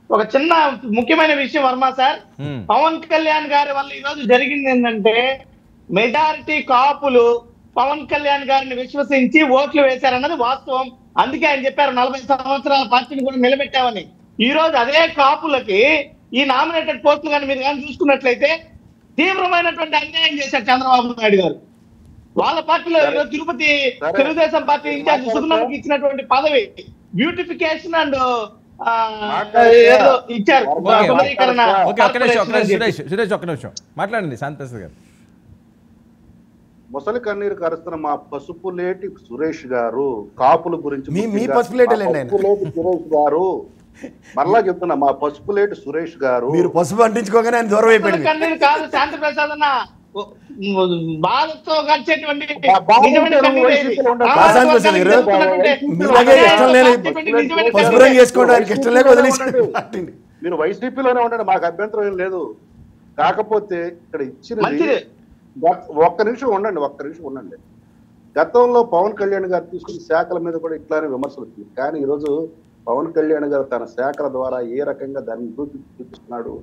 [SPEAKER 5] ఒక చిన్న ముఖ్యమైన విషయం వర్మ సార్, పవన్ కళ్యాణ్ గారి వల్ల ఈ రోజు జరిగింది ఏంటంటే మెజారిటీ కాపులు పవన్ కళ్యాణ్ గారిని విశ్వసించి ఓట్లు వేశారన్నది వాస్తవం. అందుకే ఆయన చెప్పారు 40 సంవత్సరాల పార్టీని కూడా నిలబెట్టామని. ఈ రోజు అదే కాపులకి ఈ నామినేటెడ్ పోస్టులు కానీ మీరు కానీ చూసుకున్నట్లయితే తీవ్రమైనటువంటి అన్యాయం చేశారు చంద్రబాబు నాయుడు గారు. వాళ్ళ పార్టీలో ఈరోజు తిరుపతి తెలుగుదేశం పార్టీ ఇన్ఛార్జ్ సుగుణకి ఇచ్చినటువంటి పదవి బ్యూటిఫికేషన్ అండ్ ఇచ్చారు.
[SPEAKER 1] మాట్లాడండి శాంతిప్రసాద్ గారు.
[SPEAKER 3] ముసలి కన్నీరు కరుస్తున్న మా పసుపులేటి సురేష్ గారు కాపుల గురించి సురేష్ గారు మరలా చెప్తున్నా, మా పసుపులేటి సురేష్ గారు
[SPEAKER 2] మీరు పసుపు అంటించుకోగానే ఆయన దూరం అయిపోయింది.
[SPEAKER 5] కన్నీరు కాదు శాంతి ప్రసాద్ అన్న, బాధతో గడిచేటువంటి
[SPEAKER 3] మీరు వైసీపీలోనే ఉండండి, మాకు అభ్యంతరం ఏం లేదు. కాకపోతే ఇక్కడ ఇచ్చినది ఒక్క నిమిషం ఉండండి. గతంలో పవన్ కళ్యాణ్ గారు తీసుకున్న శాఖల మీద కూడా ఇట్లానే విమర్శలు వచ్చింది. కానీ ఈరోజు పవన్ కళ్యాణ్ గారు తన శాఖల ద్వారా ఏ రకంగా దాన్ని చూపిస్తున్నాడు,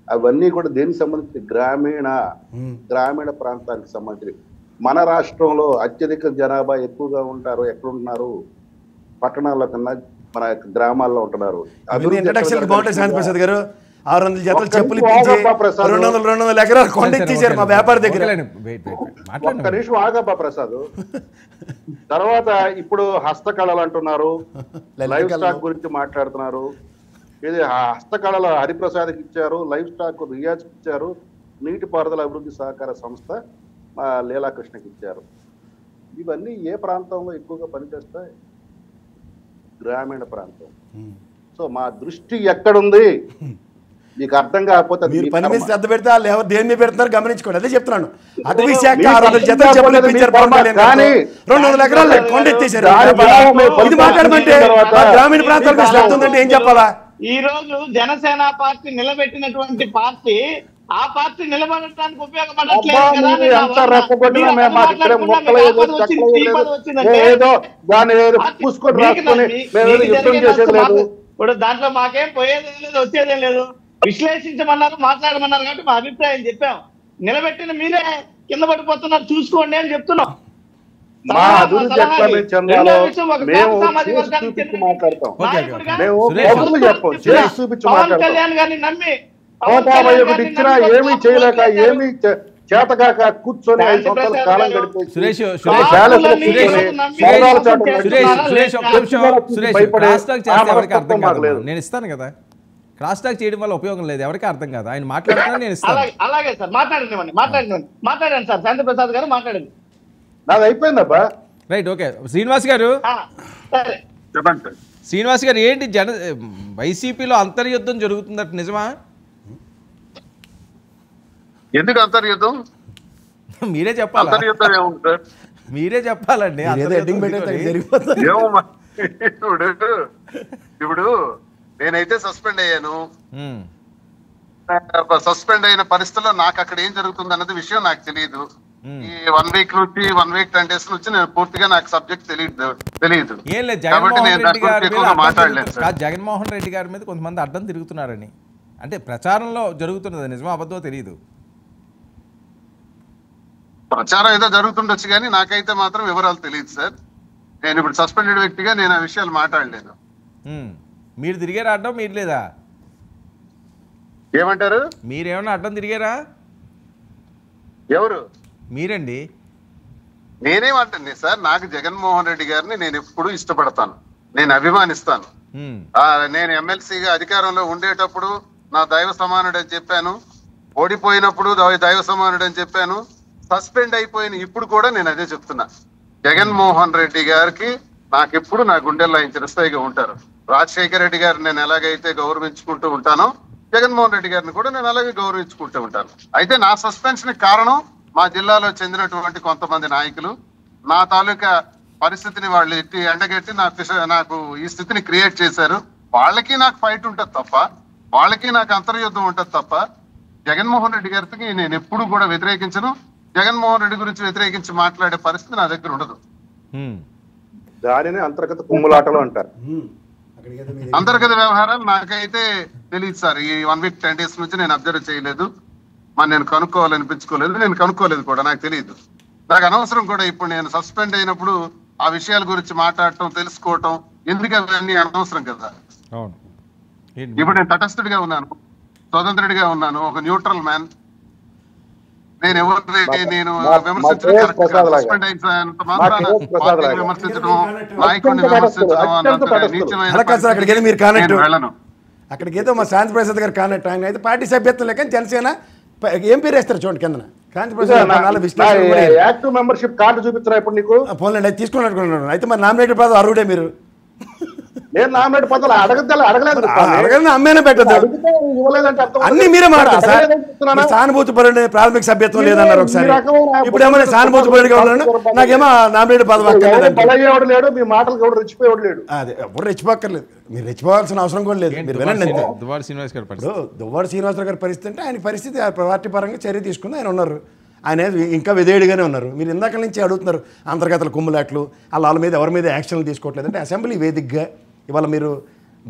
[SPEAKER 3] అవన్నీ కూడా దేనికి సంబంధించి గ్రామీణ ప్రాంతానికి సంబంధించి. మన రాష్ట్రంలో అత్యధిక జనాభా ఎక్కువగా ఉంటారు ఎక్కడుంటున్నారు? పట్టణాల్లో కన్నా మన గ్రామాల్లో ఉంటున్నారు.
[SPEAKER 2] శాంతిప్రసాద్ గారు 600 జతలు చెప్పులు ఇప్పించి 200 ఎకరాలు కొండ ఇచ్చేసారు మా వ్యాపార దగ్గర.
[SPEAKER 3] ఒక్క నిమిషం ఆగబ్బా ప్రసాద్. తర్వాత ఇప్పుడు హస్తకళలు అంటున్నారు, లైవ్ స్టాక్ గురించి మాట్లాడుతున్నారు. ఇది హస్తకళల హరిప్రసాద్కి ఇచ్చారు, లైవ్ స్టాక్ రియాజ్కి ఇచ్చారు, నీటిపారుదల అభివృద్ధి సహకార సంస్థ లీలాకృష్ణకి ఇచ్చారు. ఇవన్నీ ఏ ప్రాంతంలో ఎక్కువగా పనిచేస్తాయి? గ్రామీణ ప్రాంతం. సో మా దృష్టి ఎక్కడుంది మీకు అర్థం కాకపోతే
[SPEAKER 2] మీరు పని మీద శ్రద్ధ పెడితే వాళ్ళు దేని మీద పెడుతున్నారు గమనించుకోండి. అదే చెప్తున్నాను. అటవీ శాఖ 600 జతలు చెప్పులు ఇప్పించారు, 200 ఎకరాలు కొండ ఎత్తేసారు. ఇది మాట్లాడమంటే గ్రామీణ ప్రాంతాలకు శ్రద్ధ ఉందంటే ఏం చెప్పాలా?
[SPEAKER 5] ఈ రోజు జనసేన పార్టీ నిలబెట్టినటువంటి పార్టీ ఆ పార్టీ నిలబడటానికి ఉపయోగపడట్లేదు
[SPEAKER 3] అబ్బా,
[SPEAKER 5] కదా
[SPEAKER 3] మీరు ఎంత రెచ్చగొట్టినా మేము మాకు ఇక్కడే మొక్కలు ఏదో దాన్ని ఏదో పూసుకొని రాసుకొని మేమేదో యుద్ధం చేసేది లేదు.
[SPEAKER 5] ఇప్పుడు దాంట్లో మాకేం పోయేదేం లేదు, వచ్చేదేం లేదు. విశ్లేషించమన్నారు, మాట్లాడమన్నారు కాబట్టి మా అభిప్రాయం చెప్పాం. నిలబెట్టిన మీరే కింద పడిపోతున్నారు, చూసుకోండి అని చెప్తున్నాం.
[SPEAKER 3] మా అభివృద్ధి ఎట్లా మేము చెందాలో మేము చేసి చూపించి మాట్లాడతాం. మేము కబుర్లు చెప్పం, చేసి చూపించి
[SPEAKER 5] పవన్
[SPEAKER 3] మాట్లాడతాం.
[SPEAKER 5] కళ్యాణ్ గారిని నమ్మి
[SPEAKER 3] 151 ఇచ్చినా ఏమీ చేయలేక ఏమీ చేతగాక కూర్చొని 5 సంవత్సరాల కాలం గడిపేసి
[SPEAKER 1] సురేష్ క్రాస్ టాక్ చేస్తే ఎవరికి అర్థం కాదు. నేను ఇస్తాను కదా, క్రాస్ టాక్ చేయడం వల్ల ఉపయోగం లేదు, ఎవరికి అర్థం కాదు. ఆయన మాట్లాడుతున్నా నేను ఇస్తాను.
[SPEAKER 5] అలాగే సార్, మాట్లాడండి సార్. శాంతిప్రసాద్ గారు మాట్లాడండి.
[SPEAKER 3] నాది అయిపోయిందబ్బా.
[SPEAKER 1] Right, okay. శ్రీనివాస్ గారు,
[SPEAKER 5] సరే
[SPEAKER 4] చెప్పండి సార్.
[SPEAKER 1] శ్రీనివాస్ గారు, ఏంటి వైసీపీలో అంతర్యుద్ధం జరుగుతుందట, నిజమా?
[SPEAKER 4] ఎందుకు అంతర్యుద్ధం?
[SPEAKER 1] మీరే చెప్పాలి,
[SPEAKER 4] అంతర్యుద్ధం ఏముంది సార్?
[SPEAKER 1] మీరే చెప్పాలండి.
[SPEAKER 4] ఏమో ఇప్పుడు నేనైతే సస్పెండ్ అయ్యాను. సస్పెండ్ అయిన పరిస్థితుల్లో నాకు అక్కడ ఏం జరుగుతుంది అన్నది విషయం నాకు తెలియదు. ఈ 1 వీక్ నుంచి 1 వీక్ 10 days నుంచి నేను పూర్తిగా నాకు సబ్జెక్ట్ తెలియదు.
[SPEAKER 1] ఏం లేదు, జగన్మోహన్ రెడ్డి గారి మీద కొంతమంది అడ్డం తిరుగుతున్నారని, అంటే ప్రచారంలో జరుగుతున్నది, నిజమా అబద్ధమో తెలియదు.
[SPEAKER 4] ప్రచారం ఏదో జరుగుతుండొచ్చు కానీ నాకైతే మాత్రం వివరాలు తెలియదు సార్. నేను ఇప్పుడు సస్పెండెడ్ వ్యక్తిగా నేను ఆ విషయాలు మాట్లాడలేదు.
[SPEAKER 1] మీరు తిరిగారా అడ్డం? మీరు లేదా?
[SPEAKER 4] ఏమంటారు?
[SPEAKER 1] మీరేమన్నా అడ్డం తిరిగారా?
[SPEAKER 4] ఎవరు?
[SPEAKER 1] మీరండి.
[SPEAKER 4] నేనేమంటుంది సార్, నాకు జగన్మోహన్ రెడ్డి గారిని నేను ఎప్పుడు ఇష్టపడతాను, నేను అభిమానిస్తాను. నేను ఎమ్మెల్సీగా అధికారంలో ఉండేటప్పుడు నా దైవ సమానుడు అని చెప్పాను, ఓడిపోయినప్పుడు దైవ సమానుడు అని చెప్పాను, సస్పెండ్ అయిపోయిన ఇప్పుడు కూడా నేను అదే చెప్తున్నా. జగన్మోహన్ రెడ్డి గారికి నాకెప్పుడు నా గుండెల్లో ఆయన చిరస్థాయిగా ఉంటారు. రాజశేఖర రెడ్డి గారిని నేను ఎలాగైతే గౌరవించుకుంటూ ఉంటానో జగన్మోహన్ రెడ్డి గారిని కూడా నేను అలాగే గౌరవించుకుంటూ ఉంటాను. అయితే నా సస్పెన్షన్ కారణం మా జిల్లాలో చెందినటువంటి కొంతమంది నాయకులు నా తాలూకా పరిస్థితిని వాళ్ళు ఎట్టి ఎండగట్టి నాకు ఈ స్థితిని క్రియేట్ చేశారు. వాళ్ళకి నాకు ఫైట్ ఉంటుంది తప్ప, వాళ్ళకి నాకు అంతర్యుద్ధం ఉంటుంది తప్ప జగన్మోహన్ రెడ్డి గారికి నేను ఎప్పుడు కూడా వ్యతిరేకించను. జగన్మోహన్ రెడ్డి గురించి వ్యతిరేకించి మాట్లాడే పరిస్థితి నా దగ్గర ఉండదు.
[SPEAKER 3] దానిని అంతర్గత కుమ్ములాటలు అంటారు.
[SPEAKER 4] అంతర్గత వ్యవహారాలు నాకైతే తెలియదు సార్. ఈ 1 వీక్ 10 days నుంచి నేను అబ్జర్వ్ చేయలేదు, మరి నేను కనుక్కోవాలనిపించుకోలేదు, నేను కనుక్కోలేదు కూడా, నాకు తెలియదు. నాకు అనవసరం కూడా. ఇప్పుడు నేను సస్పెండ్ అయినప్పుడు ఆ విషయాల గురించి మాట్లాడటం, తెలుసుకోవటం ఎందుకు అవన్నీ అనవసరం కదా. ఇప్పుడు నేను తటస్థుడిగా ఉన్నాను, స్వతంత్రుడిగా ఉన్నాను, ఒక న్యూట్రల్ మ్యాన్. నేను నేను
[SPEAKER 2] అక్కడికి ఏదో మా శాంతి ప్రసాద్ గారు కానట్టు, ఆయన అయితే పార్టీ సభ్యత్వం లేక జనసేన ఏం పేరు వేస్తారు చూడండి కింద. శాంతి ప్రసాద్
[SPEAKER 3] యాక్టివ్ మెంబర్షిప్ కార్డు చూపిస్తారా ఇప్పుడు నీకు?
[SPEAKER 2] పోన్లేండి, అది తీసుకున్నట్టుకున్నాను. అయితే మరి నామినేటెడ్ పదవి అర్హుడే మీరు?
[SPEAKER 3] నేను నామినేట్ పదవులు అడగలేదు,
[SPEAKER 2] అమ్మేనే పెట్టదు, అన్ని మీరే మాట్లాడారు సార్. సానుభూతి పరుడు ప్రాథమిక సభ్యత్వం లేదన్నారు ఒకసారి, ఇప్పుడు ఏమైనా సానుభూతి పరుడుగా ఉన్నాను, నాకేమో నామినేట్ పదవి
[SPEAKER 3] అక్కర్లేదు. లేడు, మీ మాటలు ఎవడు రెచ్చిపోయేవాడు లేడు.
[SPEAKER 2] అదే ఎప్పుడు రెచ్చిపోక్కర్లేదు, మీరు రెచ్చిపోవాల్సిన అవసరం కూడా లేదు. మీరు వినండి. దువ్వాడ శ్రీనివాసరావు గారి పరిస్థితి అంటే ఆయన పరిస్థితి పార్టీ పరంగా చర్య తీసుకుంది, ఆయన ఉన్నారు, ఆయన ఇంకా విధేయుడిగానే ఉన్నారు. మీరు ఇందాక నుంచి అడుగుతున్నారు అంతర్గత కుమ్ములాట్లు, వాళ్ళ మీద ఎవరి మీద యాక్షన్లు తీసుకోవట్లేదు అంటే అసెంబ్లీ వేదికగా ఇవాళ మీరు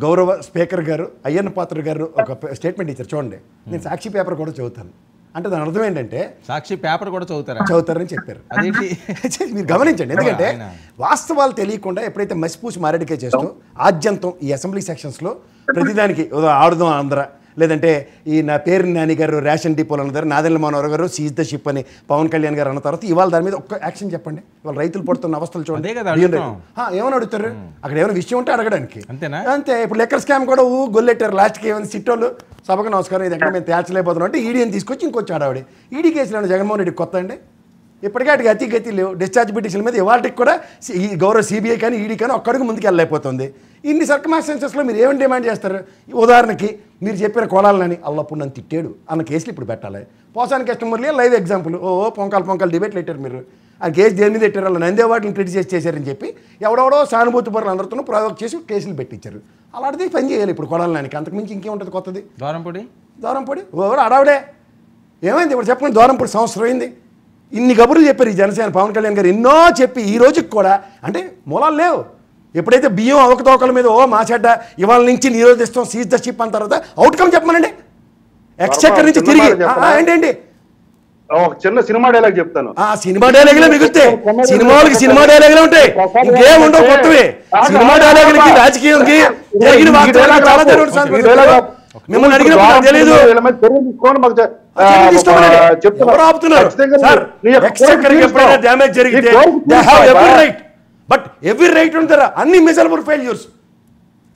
[SPEAKER 2] గౌరవ స్పీకర్ గారు అయ్యన్న పాత్ర గారు ఒక స్టేట్మెంట్ ఇచ్చారు చూడండి. నేను సాక్షి పేపర్ కూడా చదువుతాను అంటే దాని అర్థం ఏంటంటే
[SPEAKER 1] సాక్షి పేపర్ కూడా
[SPEAKER 2] చదువుతారని చెప్పారు. మీరు గమనించండి, ఎందుకంటే వాస్తవాలు తెలియకుండా ఎప్పుడైతే మసిపూసి మారేడికే చేస్తూ ఆద్యంతం ఈ అసెంబ్లీ సెక్షన్స్లో ప్రతిదానికి ఆడుదాం ఆంధ్ర, లేదంటే ఈ నా పేరు నాని గారు రేషన్ డిపోలు అన్నారు, నాదెండ్ల మనోహర్ గారు సీజ్ ద షిప్ అని పవన్ కళ్యాణ్ గారు అన్న తర్వాత ఇవాళ దాని మీద ఒక్క యాక్షన్ చెప్పండి. ఇవాళ రైతులు పడుతున్న అవస్థలు చూడండి. ఏమని అడుగుతారు? అక్కడ ఏమైనా విషయం ఉంటే అడగడానికి అంతే. ఇప్పుడు లెక్కర్ స్కామ్ కూడా గొల్లెట్టారు. లాస్ట్కి ఏమైనా సిట్టోళ్ళు సభకు నమస్కారం, ఇది ఎక్కడ మేము తేల్చలేకపోతున్నాం అంటే ఈడీని తీసుకొచ్చి ఇంకొచ్చి ఆడవాడి ఈడీ కేసులు జగన్మోహన్ రెడ్డి కొత్త అండి. ఇప్పటికే అటు గతి లేవు. డిశ్చార్జ్ పిటిషన్ల మీద ఇవాళకి కూడా ఈ గౌరవ సిబిఐ కానీ ఈడీ కానీ ఒక్కడికి ముందుకు వెళ్ళలేకపోతుంది. ఇన్ని సర్కమ్స్టాన్సెస్లో మీరు ఏమని డిమాండ్ చేస్తారు? ఉదాహరణకి మీరు చెప్పిన కోడాలని అల్లప్పుడు నన్ను తిట్టాడు అన్న కేసులు ఇప్పుడు పెట్టాలి. పోసానికి కస్టమర్లే లైవ్ ఎగ్జాంపుల్. పొంకాలు డిబేట్లు పెట్టారు మీరు. ఆ కేసు దేని మీద పెట్టారు? వాళ్ళు నందే వాటిని క్రిటిసైజ్ చేశారని చెప్పి ఎవడెవడో సానుభూతి పరులు అందరితో ప్రయోగం చేసి కేసులు పెట్టించారు. అలాంటిది పని చేయాలి ఇప్పుడు కోడాలని. అంతకుమించి ఇంకేముంటుంది కొత్తది?
[SPEAKER 1] దూరంపొడి
[SPEAKER 2] అడావిడే ఏమైంది ఇప్పుడు చెప్పండి? దూరంపూడి సంవత్సరం అయింది, ఇన్ని కబుర్లు చెప్పారు ఈ జనసేన పవన్ కళ్యాణ్ గారు, ఎన్నో చెప్పి ఈ రోజుకి కూడా అంటే మూలాలు లేవు. ఎప్పుడైతే బియ్యం అవకతవకల మీద మా చెడ్డ ఇవాళ నుంచి నిరోధిస్తాం సీజ్ ద షిప్ అన్న తర్వాత అవుట్కమ్ చెప్పమనండి. ఎక్స్చెక్కర్ నుంచి తిరిగి ఏంటండి
[SPEAKER 3] ఒక చిన్న సినిమా డైలాగ్ చెప్తాను.
[SPEAKER 2] సినిమా డైలాగులే మిగులుతాయి, సినిమాలకి సినిమా డైలాగులు ఉంటాయి, ఇంకేం ఉండవు కొత్తవి. సినిమా డైలాగులకి రాజకీయానికి జరిగిన వాస్తవాలు చాలా తెలియదు. మిమ్మల్ని అడిగినప్పుడు తెలియదు. ఎవరు ఆపుతున్నారు? డ్యామేజ్ జరిగితే బట్ ఎవ్రీ రైట్ ఉంటారా? అన్ని miserable failures,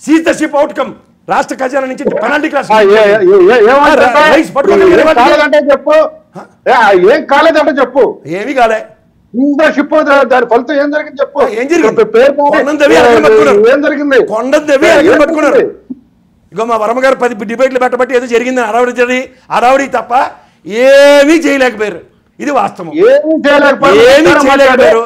[SPEAKER 2] seize the ship outcome, రాష్ట్ర ఖజానా నుంచి పెనాల్టీ క్లాస్
[SPEAKER 3] చెప్పు. ఏం కాలేదంటే చెప్పు.
[SPEAKER 2] ఏమీ కాలే.
[SPEAKER 3] షిప్ దాని ఫలితం ఏం జరిగింది చెప్పు.
[SPEAKER 2] ఏం జరిగింది?
[SPEAKER 3] ఏం జరిగింది?
[SPEAKER 2] కొండదేవి పట్టుకున్నారు. ఇగో మా వర్మ గారు 10 డిబేట్లు పెట్టబట్టి ఏదో జరిగిందని అడావిడి తప్ప ఏమీ చేయలేకపోయారు. ఇది వాస్తవం. ఏమీ చేయలేకపోయారు.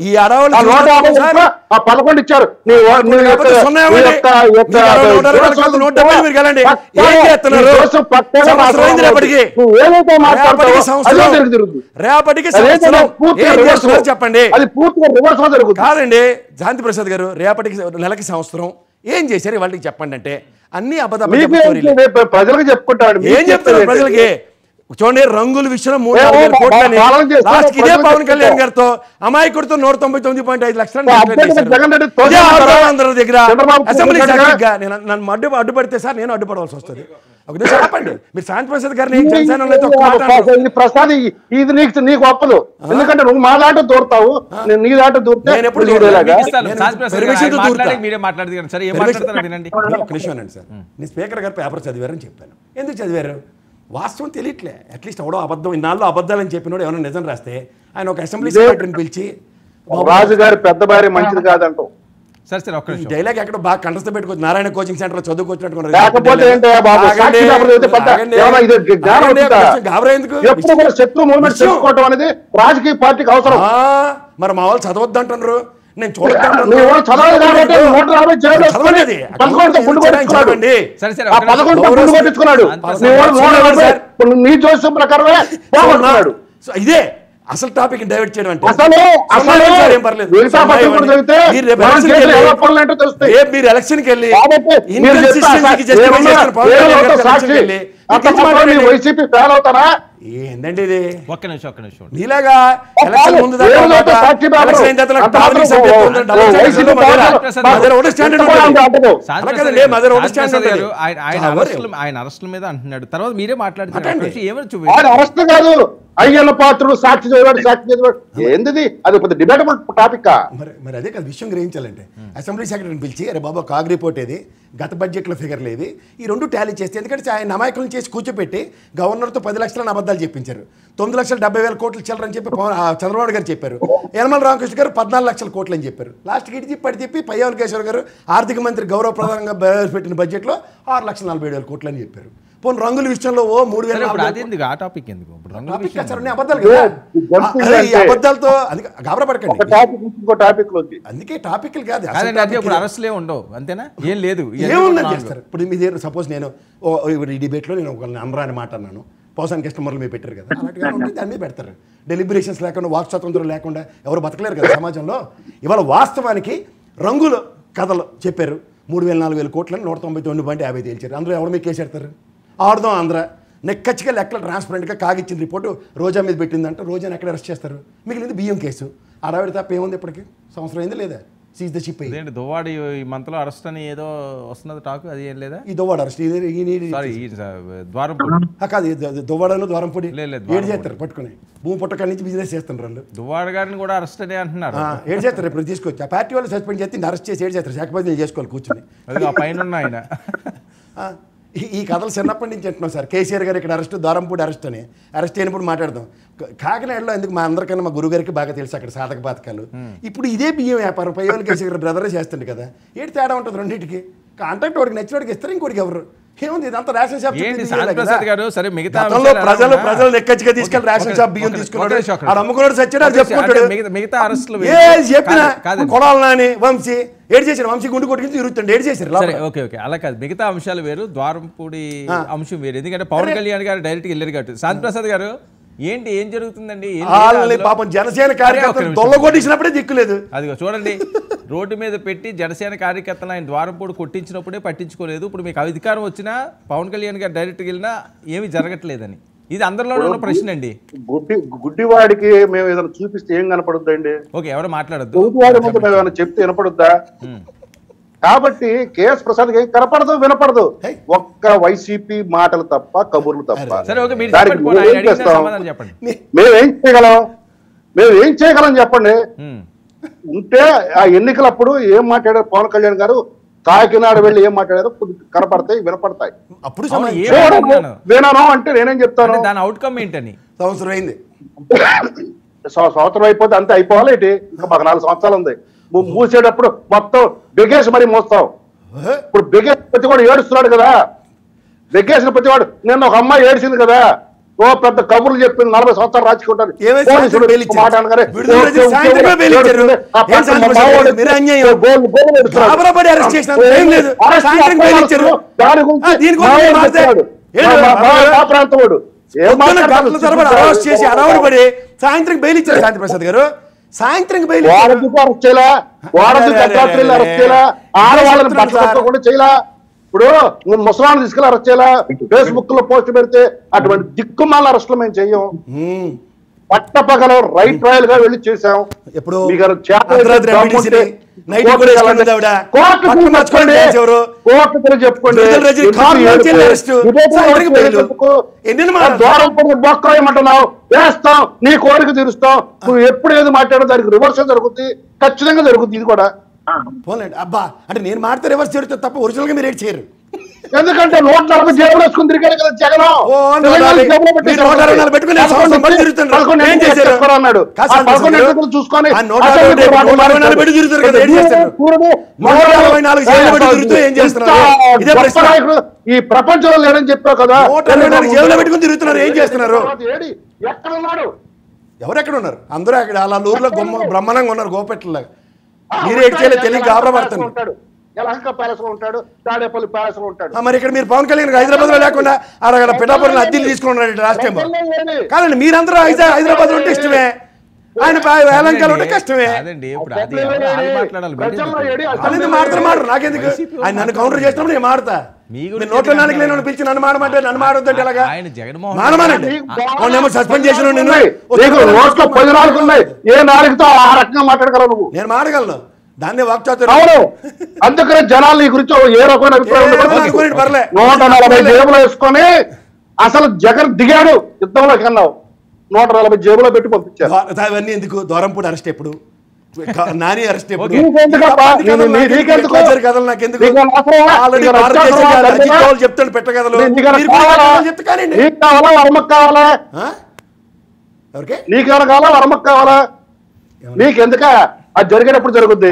[SPEAKER 2] ఈ అడవులు
[SPEAKER 3] 11 ఇచ్చారు.
[SPEAKER 2] రేపటికి చెప్పండి. కాదండి శాంతి ప్రసాద్ గారు, రేపటికి నెలకి సంవత్సరం ఏం చేశారు వాళ్ళకి చెప్పండి అంటే అన్ని
[SPEAKER 3] ప్రజలకు చెప్పుకుంటాడు.
[SPEAKER 2] ఏం చెప్తున్నారు ప్రజలకి? చూడండి, రంగుల విషయంలో 3,000 కోట్లని ఇదే పవన్ కళ్యాణ్ గారితో అమాయకుడితో 199.5 లక్షలు దగ్గర అసెంబ్లీ నన్ను అడ్డుపడితే సార్ నేను అడ్డుపడవలసి వస్తుంది. ఒక నిమిషం చెప్పండి. మీరు శాంతి ప్రసాద్ గారిని
[SPEAKER 3] ప్రసాద్ ఇది నీకు ఒప్పదు, ఎందుకంటే నువ్వు మా దాంట్లో దూరుతావు, నీ దాంట్లో దూరితే
[SPEAKER 2] నేను ఎప్పుడు సార్ నేను స్పీకర్ గారు పేపర్ చదివారని చెప్పాను. ఎందుకు చదివారు? వాస్తవం తెలియట్లే. అట్లీస్ట్ ఎవడో అబద్ధం ఇన్నాళ్ళు అబద్ధాలని చెప్పినోడు ఏమైనా నిజం రాస్తే ఆయన ఒక అసెంబ్లీ సెక్రటరీని పిలిచి
[SPEAKER 3] రాజుగారి పెద్ద భార్య మంచిది కాదంటావు.
[SPEAKER 2] డైలాగ్ ఎక్కడ బాగా కంఠస్థ పెట్టుకోవచ్చు. నారాయణ కోచింగ్ సెంటర్ లో చదువుకొచ్చినట్టు
[SPEAKER 3] రాజకీయ పార్టీకి అవసరం.
[SPEAKER 2] మరి మా వాళ్ళు చదవద్దు అంటున్నారు, నేను
[SPEAKER 3] నీ జోస్యం ప్రకారమే
[SPEAKER 2] ఇదే అసలు టాపిక్ డైవర్ట్ చేయడం అంటే మీరు ఎలక్షన్కి వెళ్ళి
[SPEAKER 3] వైసీపీ ఫెయిల్ అవుతారా?
[SPEAKER 2] ఏందండి ఇది?
[SPEAKER 1] ఒక్క నిమిషం
[SPEAKER 2] నీలాగా ఎలక్షన్ ముందు
[SPEAKER 1] ఆయన అరెస్టుల మీద అంటున్నాడు. తర్వాత మీరే మాట్లాడుతున్నారు.
[SPEAKER 3] అరెస్ట్ కాదు, అయ్యన్న పాత్రుడు సాక్షి చదివాడు ఏంది? అది పెద్ద డిబేటబుల్ టాపిక్.
[SPEAKER 2] మరి అదే కదా విషయం గ్రహించాలంటే అసెంబ్లీ సెక్రటరీని పిలిచి అరే బాబా కాగ్ రిపోర్ట్ ఏది, గత బడ్జెట్లో ఫిగర్లు ఏవి, ఈ రెండు టాలీ చేస్తే. ఎందుకంటే ఆయన అమాయకులను చేసి కూర్చోపెట్టి గవర్నర్తో 10 లక్షల అబద్ధాలు చెప్పించారు. 9,70,000 కోట్లు చిల్లరని చెప్పి చంద్రబాబు గారు చెప్పారు. యనమల రామకృష్ణ గారు 14 లక్షల కోట్లు అని చెప్పారు. లాస్ట్కి ఇటు చెప్పి పయ్యావుల కేశవర్ గారు ఆర్థిక మంత్రి గౌరవ ప్రధానంగా పెట్టిన బడ్జెట్లో 6,47,000 కోట్లు అని చెప్పారు. పోనీ రంగుల విషయంలో 3,000 అబద్ధాలతో అందుకే టాపిక్లు కాదు.
[SPEAKER 1] అరెస్టులే ఉండవు అంతేనా? ఏం లేదు.
[SPEAKER 2] ఏముందని చేస్తారు. ఇప్పుడు మీ దగ్గర సపోజ్ నేను ఈ డిబేట్లో నేను ఒక అనరాని మాట అన్నాను, పోసాని కస్టమర్లు మీరు పెట్టారు కదా, అలాంటిగా ఉంటుంది దాని మీద పెడతారు. డెలిబరేషన్స్ లేకుండా వాక్ స్వాతంత్రం లేకుండా ఎవరు బతకలేరు కదా సమాజంలో. ఇవాళ వాస్తవానికి రంగుల కథలు చెప్పారు. 3,000-4,000 కోట్లని 199.50 తేల్చారు. అందరూ ఎవరు మీకు కేసెడతారు? ఆడదాం ఆంధ్ర నెక్కచ్చిగా లెక్కలు ట్రాన్స్పరెంట్గా కాగిచ్చిన రిపోర్టు రోజా మీద పెట్టిందంటే రోజాని ఎక్కడ అరెస్ట్ చేస్తారు? మిగిలింది బియ్యం కేసు. ఆడవిడ తప్ప ఏముంది? ఇప్పటికి సంవత్సరం అయింది లేదా? సీజ్ ద షిప్ అయ్యింది.
[SPEAKER 1] దువ్వాడు ఈ మంత్లో అరెస్ట్ అని ఏదో వస్తున్నది టాక్, అది ఏం లేదా?
[SPEAKER 2] ఈ దువ్వాడు అరెస్ట్ కాదు, దువ్వాడను ద్వారంపూడి ఏడు చేస్తారు పట్టుకుని భూమి పుట్టకాల నుంచి బిజినెస్ చేస్తున్నారు.
[SPEAKER 1] దువ్వాడ గారిని కూడా అరెస్ట్ అని అంటున్నారు.
[SPEAKER 2] ఏడు చేస్తారు ఇప్పుడు తీసుకొచ్చి ఆ పార్టీ వాళ్ళు సస్పెండ్ చేస్తే అరెస్ట్ చేసి ఏడు చేస్తారు. శాఖపతి చేసుకోవాలి కూర్చుని
[SPEAKER 1] పైన ఆయన.
[SPEAKER 2] ఈ కథలు చిన్నప్పటి నుంచి అంటున్నాం సార్. కేసీఆర్ గారు ఇక్కడ అరెస్ట్, ద్వారంపూడి అరెస్ట్ అని. అరెస్ట్ అయినప్పుడు మాట్లాడదాం. కాకినాడలో ఎందుకు మా అందరికన్నా మా గురుగారికి బాగా తెలుసు అక్కడ సాధక బాధకాలు. ఇప్పుడు ఇదే బియ్యం వ్యాపారం పయ్యావుల కేసీఆర్ గారు బ్రదరే చేస్తుంది కదా. ఏంటి తేడా ఉంటుంది రెండింటికి? కాంట్రాక్ట్ వాడికి నచ్చినోడికి ఇస్తారు, ఇంకోటికి ఎవరు ఏముంది ఇదంతా రేషన్ షాప్
[SPEAKER 1] ఏంటి శాంతి ప్రసాద్ గారు సరే మిగతా
[SPEAKER 2] ప్రజలు లెక్కచ్చిగా తీసుకెళ్ళి రేషన్ షాప్ బియ్యం తీసుకున్నాడు ఆడు అమ్ముకున్నాడు సచ్చాడు అది చెప్పుకుంటాడు
[SPEAKER 1] మిగతా అరెస్టులు
[SPEAKER 2] చెప్పిన కొడాలని వంశీ ఏడు చేశారు వంశీ గుండు కొట్టుకుని తిరుగుతుండే ఏడు చేశారు
[SPEAKER 1] సరే ఓకే అలా కాదు మిగతా అంశాలు వేరు ద్వారంపూడి అంశం వేరు ఎందుకంటే పవన్ కళ్యాణ్ గారు డైరెక్ట్ వెళ్ళారు కాబట్టి శాంతి ప్రసాద్ గారు ఏంటి ఏం జరుగుతుందండి
[SPEAKER 2] పాపం జనసేన కార్యకర్తలు దొల్లగొట్టించినప్పుడే దిక్కులేదు
[SPEAKER 1] అదిగో చూడండి రోడ్డు మీద పెట్టి జనసేన కార్యకర్తలు ఆయన ద్వారంపూడి కొట్టించినప్పుడే పట్టించుకోలేదు ఇప్పుడు మీకు అధికారం వచ్చినా పవన్ కళ్యాణ్ గారు డైరెక్ట్గా వెళ్ళినా ఏమీ జరగట్లేదని ఇది అందరిలోనే ఉన్న ప్రశ్న అండి
[SPEAKER 3] గుడ్డివాడికి మేము ఏదైనా చూపిస్తే ఏం కనపడుద్దండి
[SPEAKER 1] ఓకే ఎవరు మాట్లాడద్దు
[SPEAKER 3] గుడ్డివాడి ముందు మేము ఏమైనా చెప్తే వినపడుద్దా కాబట్టి కేఎస్ ప్రసాద్ ఏం కనపడదు వినపడదు ఒక్క వైసీపీ మాటలు తప్ప కబుర్లు తప్ప మేమేం చేయగలం చెప్పండి ఉంటే ఆ ఎన్నికలప్పుడు ఏం మాట్లాడారు పవన్ కళ్యాణ్ గారు కాకినాడ వెళ్ళి ఏం మాట్లాడారు కనపడతాయి వినపడతాయి
[SPEAKER 2] అప్పుడు
[SPEAKER 3] వినను అంటే నేనేం చెప్తాను
[SPEAKER 1] దాని అవుట్కమ్ ఏంటని
[SPEAKER 2] సంవత్సరం అయింది
[SPEAKER 3] సంవత్సరం అయిపోతే అంతే అయిపోవాలి ఏంటి ఇంకా మాకు 4 సంవత్సరాలు ఉంది మూసేటప్పుడు మొత్తం బెగేసి మరి మోస్తాం ఇప్పుడు బెగేసి ప్రతి వాడు ఏడుస్తున్నాడు కదా బెగేసిన ప్రతి వాడు నేను ఒక అమ్మాయి ఏడిసింది కదా ఓ పెద్ద కబుర్లు చెప్పింది 40 సంవత్సరాలు రాజుకుంటాను ప్రాంతం
[SPEAKER 2] చేసి అరవడి పడి సాయంత్రం బెయిల్ ఇచ్చారు శాంతి ప్రసాద్ గారు సాయంత్రం బెయిల్
[SPEAKER 3] అరెస్ట్ చేయలా అరెస్ట్ చేయలా ఆడవాళ్ళని పట్టుకోకుండా చేయలా ఇప్పుడు ముసలాన్ని తీసుకెళ్ళి అరెస్ట్ చేయాలా ఫేస్బుక్ లో పోస్ట్ పెడితే అటువంటి దిక్కుమాల అరెస్టులు మేము చెయ్యం పట్టపగల రైట్ ట్రయల్ గా వెళ్ళి చేసాం
[SPEAKER 2] ఎప్పుడు
[SPEAKER 3] ఏమంటున్నావు వేస్తాం నీ కోరిక తీరుస్తాం నువ్వు ఎప్పుడు ఏది మాట్లాడో దానికి రివర్స్ జరుగుతుంది ఖచ్చితంగా జరుగుతుంది ఇది కూడా
[SPEAKER 2] పోలేండి అబ్బా అంటే నేను మాట్లాడితే రివర్స్ జరుగుతుంది తప్ప ఒరిజినల్ గా మీరు ఏం చేయరు
[SPEAKER 3] ఎందుకంటే 140 జేబులు వేసుకుని తిరిగాడు కదా జగన్ చూసుకొని ఈ ప్రపంచంలో లేదని చెప్పావు కదా
[SPEAKER 2] జేబులో పెట్టుకుని తిరుగుతున్నారు ఏం చేస్తున్నారు
[SPEAKER 3] ఎక్కడ ఉన్నాడు
[SPEAKER 2] ఎవరెక్కడ ఉన్నారు అందరూ అక్కడ అలా ఊర్లో బ్రహ్మాండంగా ఉన్నారు గోపెట్లలాగా మీరు ఏడు చేయలేదు తెలియక గాబరపడుతున్నారు
[SPEAKER 3] యలహంక ప్యాలెస్ లో ఉంటాడు తాడేపల్లి ప్యాలెస్ లో ఉంటాడు
[SPEAKER 2] మరి ఇక్కడ మీరు పవన్ కళ్యాణ్ హైదరాబాద్ లో లేకుండా అక్కడ పిఠాపురం అద్దెలు తీసుకున్నాడు రాష్ట్రం కాదండి మీరందరూ హైదరాబాద్ లో ఉంటే ఇష్టమే ఆయన యలహంకలో ఉంటే కష్టమే అనేది మాట్లాడరు నాకెందుకు ఆయన నన్ను కౌంటర్ చేసినప్పుడు నేను మాడతా నోట్ల నాలుగు లేని పిలిచి నన్ను మాడమంటే నన్ను మాడొద్దంటే ఎలాగా మాడమానండి ఏమో సస్పెండ్ చేసిన నేను
[SPEAKER 3] నోట్లో 10 నాలుగు ఉన్నాయి ఏ నాలుగుతో ఆ రకంగా మాట్లాడగలవు నువ్వు
[SPEAKER 2] నేను మాడగలను దాన్ని వాక్చాతుర్యం
[SPEAKER 3] అవును అందుకనే జనాలు ఈ గురించి ఏ రకమైన అభిప్రాయం 140 జేబులో వేసుకొని అసలు జగన్ దిగాడు యుద్ధంలోకి అన్నావు 140 జేబులో పెట్టి పంపించారు
[SPEAKER 2] అవన్నీ ఎందుకు దూరంపూడి అరెస్ట్ ఎప్పుడు నాని అరెస్ట్ ఎప్పుడు చెప్తాడు పెట్టగలరు
[SPEAKER 3] వర్మకు కావాలా నీకేమైనా కావాలా వర్మకు కావాలా నీకెందుక అది జరిగేటప్పుడు జరుగుద్ది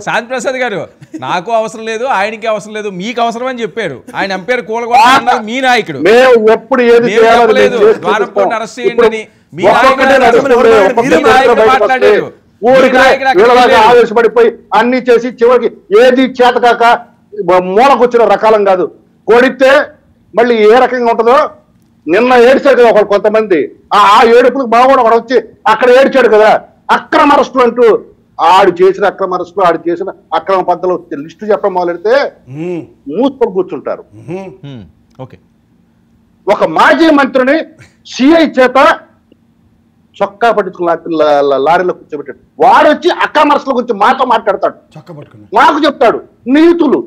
[SPEAKER 1] శాంతి ప్రసాద్ గారు నాకు అవసరం లేదు ఆయనకి అవసరం లేదు మీకు అవసరం అని చెప్పారు ఆయన ఎంపైర్ కూలగొట్టారు మీ నాయకుడు
[SPEAKER 3] ఎప్పుడు
[SPEAKER 1] ద్వారంపూడిని అరెస్ట్ చేయండి మీ నాయకుడు మాట్లాడారు
[SPEAKER 3] ఆవేశపడిపోయి అన్ని చేసి చివరికి ఏది చేతకాక మూలకొచ్చిన రకాలం కాదు కొడితే మళ్ళీ ఏ రకంగా ఉంటుందో నిన్న ఏడ్చారు కదా ఒకళ్ళు కొంతమంది ఆ ఏడుపులకు బాగుండు ఒకడు వచ్చి అక్కడ ఏడ్చాడు కదా అక్రమ అరెస్టులు అంటూ ఆడు చేసిన అక్రమ అరెస్టులు ఆడు చేసిన అక్రమ పద్ధతులు లిస్టు చెప్పడం మొదలెడితే మూసుకొని కూర్చుంటారు ఒక మాజీ మంత్రిని సిఐ చేత చొక్కా పట్టుకుని లారీలో కూర్చోబెట్టాడు వాడు వచ్చి అక్రమ అరెస్టుల గురించి మాతో మాట్లాడతాడు మాకు చెప్తాడు నీతులు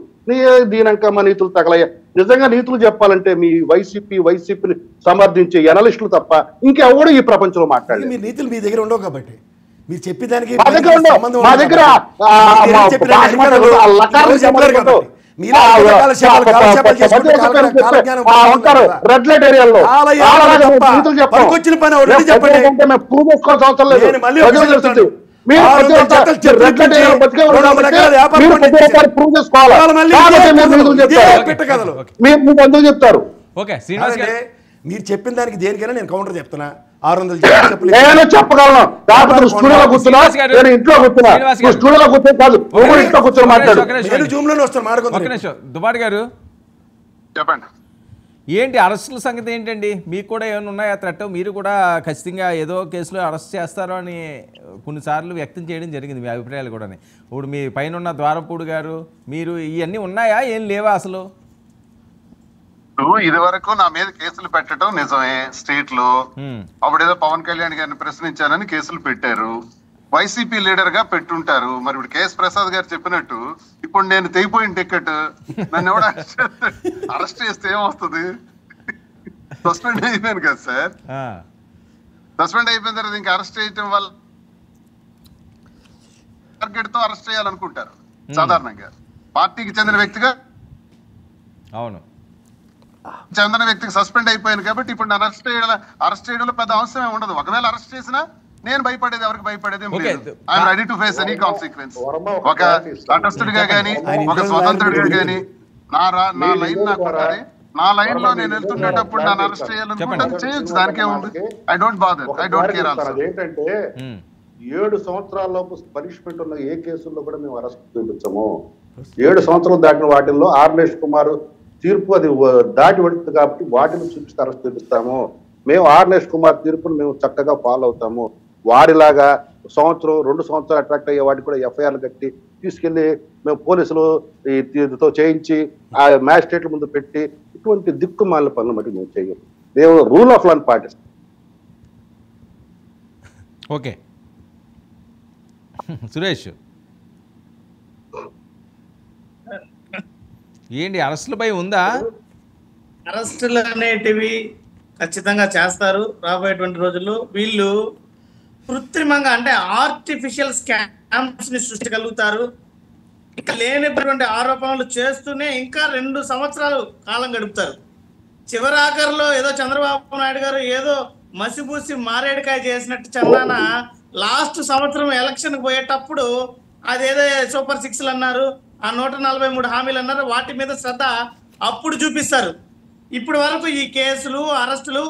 [SPEAKER 3] దీనంక మా నీతులు తగలయ్యా నిజంగా నీతులు చెప్పాలంటే మీ వైసీపీని సమర్థించే ఎనలిస్టులు తప్ప ఇంకెవడు ఈ ప్రపంచంలో మాట్లాడలేదు
[SPEAKER 2] మీ నీతులు మీ దగ్గర ఉండవు కాబట్టి మీరు చెప్పేదానికి
[SPEAKER 3] మా దగ్గర ఉంటారు రెడ్ లైట్ ఏరియాలో
[SPEAKER 2] వచ్చిన పని చెప్పండి
[SPEAKER 3] ప్రూవ్ చేసుకోవాల్సిన అవసరం లేదు మీరు ప్రతి ఒక్క రెడ్ లైట్ ఏరియాలో బతికేవారు కాబట్టి మీరు ప్రతి ఒక్కరు ప్రూవ్ చేసుకోవాలి. కాబట్టి మీరు నిధులు చెప్తారు. మీరు బంధువులు చెప్తారు.
[SPEAKER 1] ఓకే శ్రీనివాస్ గారు,
[SPEAKER 2] మీరు చెప్పిన దానికి దేనికైనా నేను కౌంటర్ చెప్తున్నా. 600
[SPEAKER 3] నేను చెప్పగలను. కాకపోతే స్టూడియోలో కూర్చున్నా, నేను ఇంట్లో కూర్చున్నా. స్టూడియోలో కూర్చొని కాదు, ఇంట్లో కూర్చొని మాట్లాడు.
[SPEAKER 2] నేను జూమ్ లోనే వస్తాను
[SPEAKER 1] ఒక్క
[SPEAKER 2] మాట్లాడుకుంటాను.
[SPEAKER 1] నిమిషం. దుబాటి గారు
[SPEAKER 4] చెప్పండి.
[SPEAKER 1] ఏంటి అరెస్టుల సంగతి ఏంటండి? మీకు కూడా ఏమైనా ఉన్నాయా థ్రెట్? మీరు కూడా ఖచ్చితంగా ఏదో కేసులో అరెస్ట్ చేస్తారో అని కొన్నిసార్లు వ్యక్తం చేయడం జరిగింది, మీ అభిప్రాయాలు కూడా. ఇప్పుడు మీ పైన ఉన్న ద్వారపూడి గారు, మీరు ఇవన్నీ ఉన్నాయా, ఏం లేవా అసలు?
[SPEAKER 4] ఇది వరకు నా మీద కేసులు పెట్టడం నిజమే. స్టేట్ లో అప్పుడు ఏదో పవన్ కళ్యాణ్ గారిని ప్రశ్నించానని కేసులు పెట్టారు. వైసీపీ లీడర్ గా పెట్టుంటారు. మరి ఇప్పుడు కేఎస్ ప్రసాద్ గారు చెప్పినట్టు ఇప్పుడు నేను తెగిపోయిన టికెట్ నన్ను ఎవడ అరెస్ట్ చేస్తే ఏమొస్తుంది? సస్పెండ్ అయిపోయాను కదా సార్. సస్పెండ్ అయిపోయిన తర్వాత ఇంకా అరెస్ట్ చేయటం వల్ల టార్గెట్ తో అరెస్ట్ చేయాలనుకుంటారు సాధారణంగా. పార్టీకి చెందిన వ్యక్తిగా
[SPEAKER 1] అవును
[SPEAKER 4] చెందిన వ్యక్తికి సస్పెండ్ అయిపోయాను కాబట్టి ఇప్పుడు నన్ను అరెస్ట్ చేయడంలో పెద్ద అవసరమే ఉండదు. ఒకవేళ అరెస్ట్ చేసినా నేను భయపడేది, ఎవరికి భయపడేది I'm ready to face any consequence. ఒక కంటెస్టెడ్ గా గానీ, ఒక స్వతంత్రుడిగా గానీ నా లైన్ నాకు ఉండాలి. నా లైన్ లో నేను వెళ్తుండేటప్పుడు నన్ను అరెస్ట్ చేయాలనుకుంటే చేయొచ్చు, దానికే ఉంది. I don't bother, I don't care also.
[SPEAKER 3] అదేంటంటే 7 సంవత్సరాల లోపు పనిష్మెంట్ ఉన్న ఏ కేసుల్లో కూడా మేము అరెస్ట్ చూపించము. 7 సంవత్సరాలు దాటిన వాటిల్లో ఆర్నేష్ కుమార్ తీర్పు అది దాటి పడుతుంది కాబట్టి వాటిని చూపిస్తే అరెస్ట్ చూపిస్తాము. మేము ఆర్నేష్ కుమార్ తీర్పును మేము చక్కగా ఫాలో అవుతాము. వారిలాగా 1 సంవత్సరం 2 సంవత్సరాలు అట్రాక్ట్ అయ్యే వాటికి కూడా ఎఫ్ఐఆర్లు కట్టి తీసుకెళ్లి మేము పోలీసులు తో చేయించి ఆ మ్యాజిస్ట్రేట్ల ముందు పెట్టి ఇటువంటి దిక్కుమాలిన పనులు మట్టి మేము చేయము. మేము రూల్ ఆఫ్ లాని పాటిస్తాం.
[SPEAKER 1] ఓకే సురేష్, ఏంటి అరెస్టుల భయం ఉందా?
[SPEAKER 5] అరెస్టులు అనేటివి ఖచ్చితంగా చేస్తారు రాబోయేటువంటి రోజుల్లో. వీళ్ళు కృత్రిమంగా అంటే ఆర్టిఫిషియల్ స్కామ్స్ ని సృష్టించగలుగుతారు. ఇంకా లేనటువంటి ఆరోపణలు చేస్తూనే ఇంకా 2 సంవత్సరాలు కాలం గడుపుతారు. చివరి ఆఖరిలో ఏదో చంద్రబాబు నాయుడు గారు ఏదో మసిపూసి మారేడుకాయ చేసినట్టు చందాన లాస్ట్ సంవత్సరం ఎలక్షన్ పోయేటప్పుడు అదేదో సూపర్ 6లు అన్నారు, ఆ 143 హామీలు అన్నారు, వాటి మీద శ్రద్ధ అప్పుడు చూపిస్తారు. ఇప్పుడు వరకు ఈ కేసులు అరెస్టులు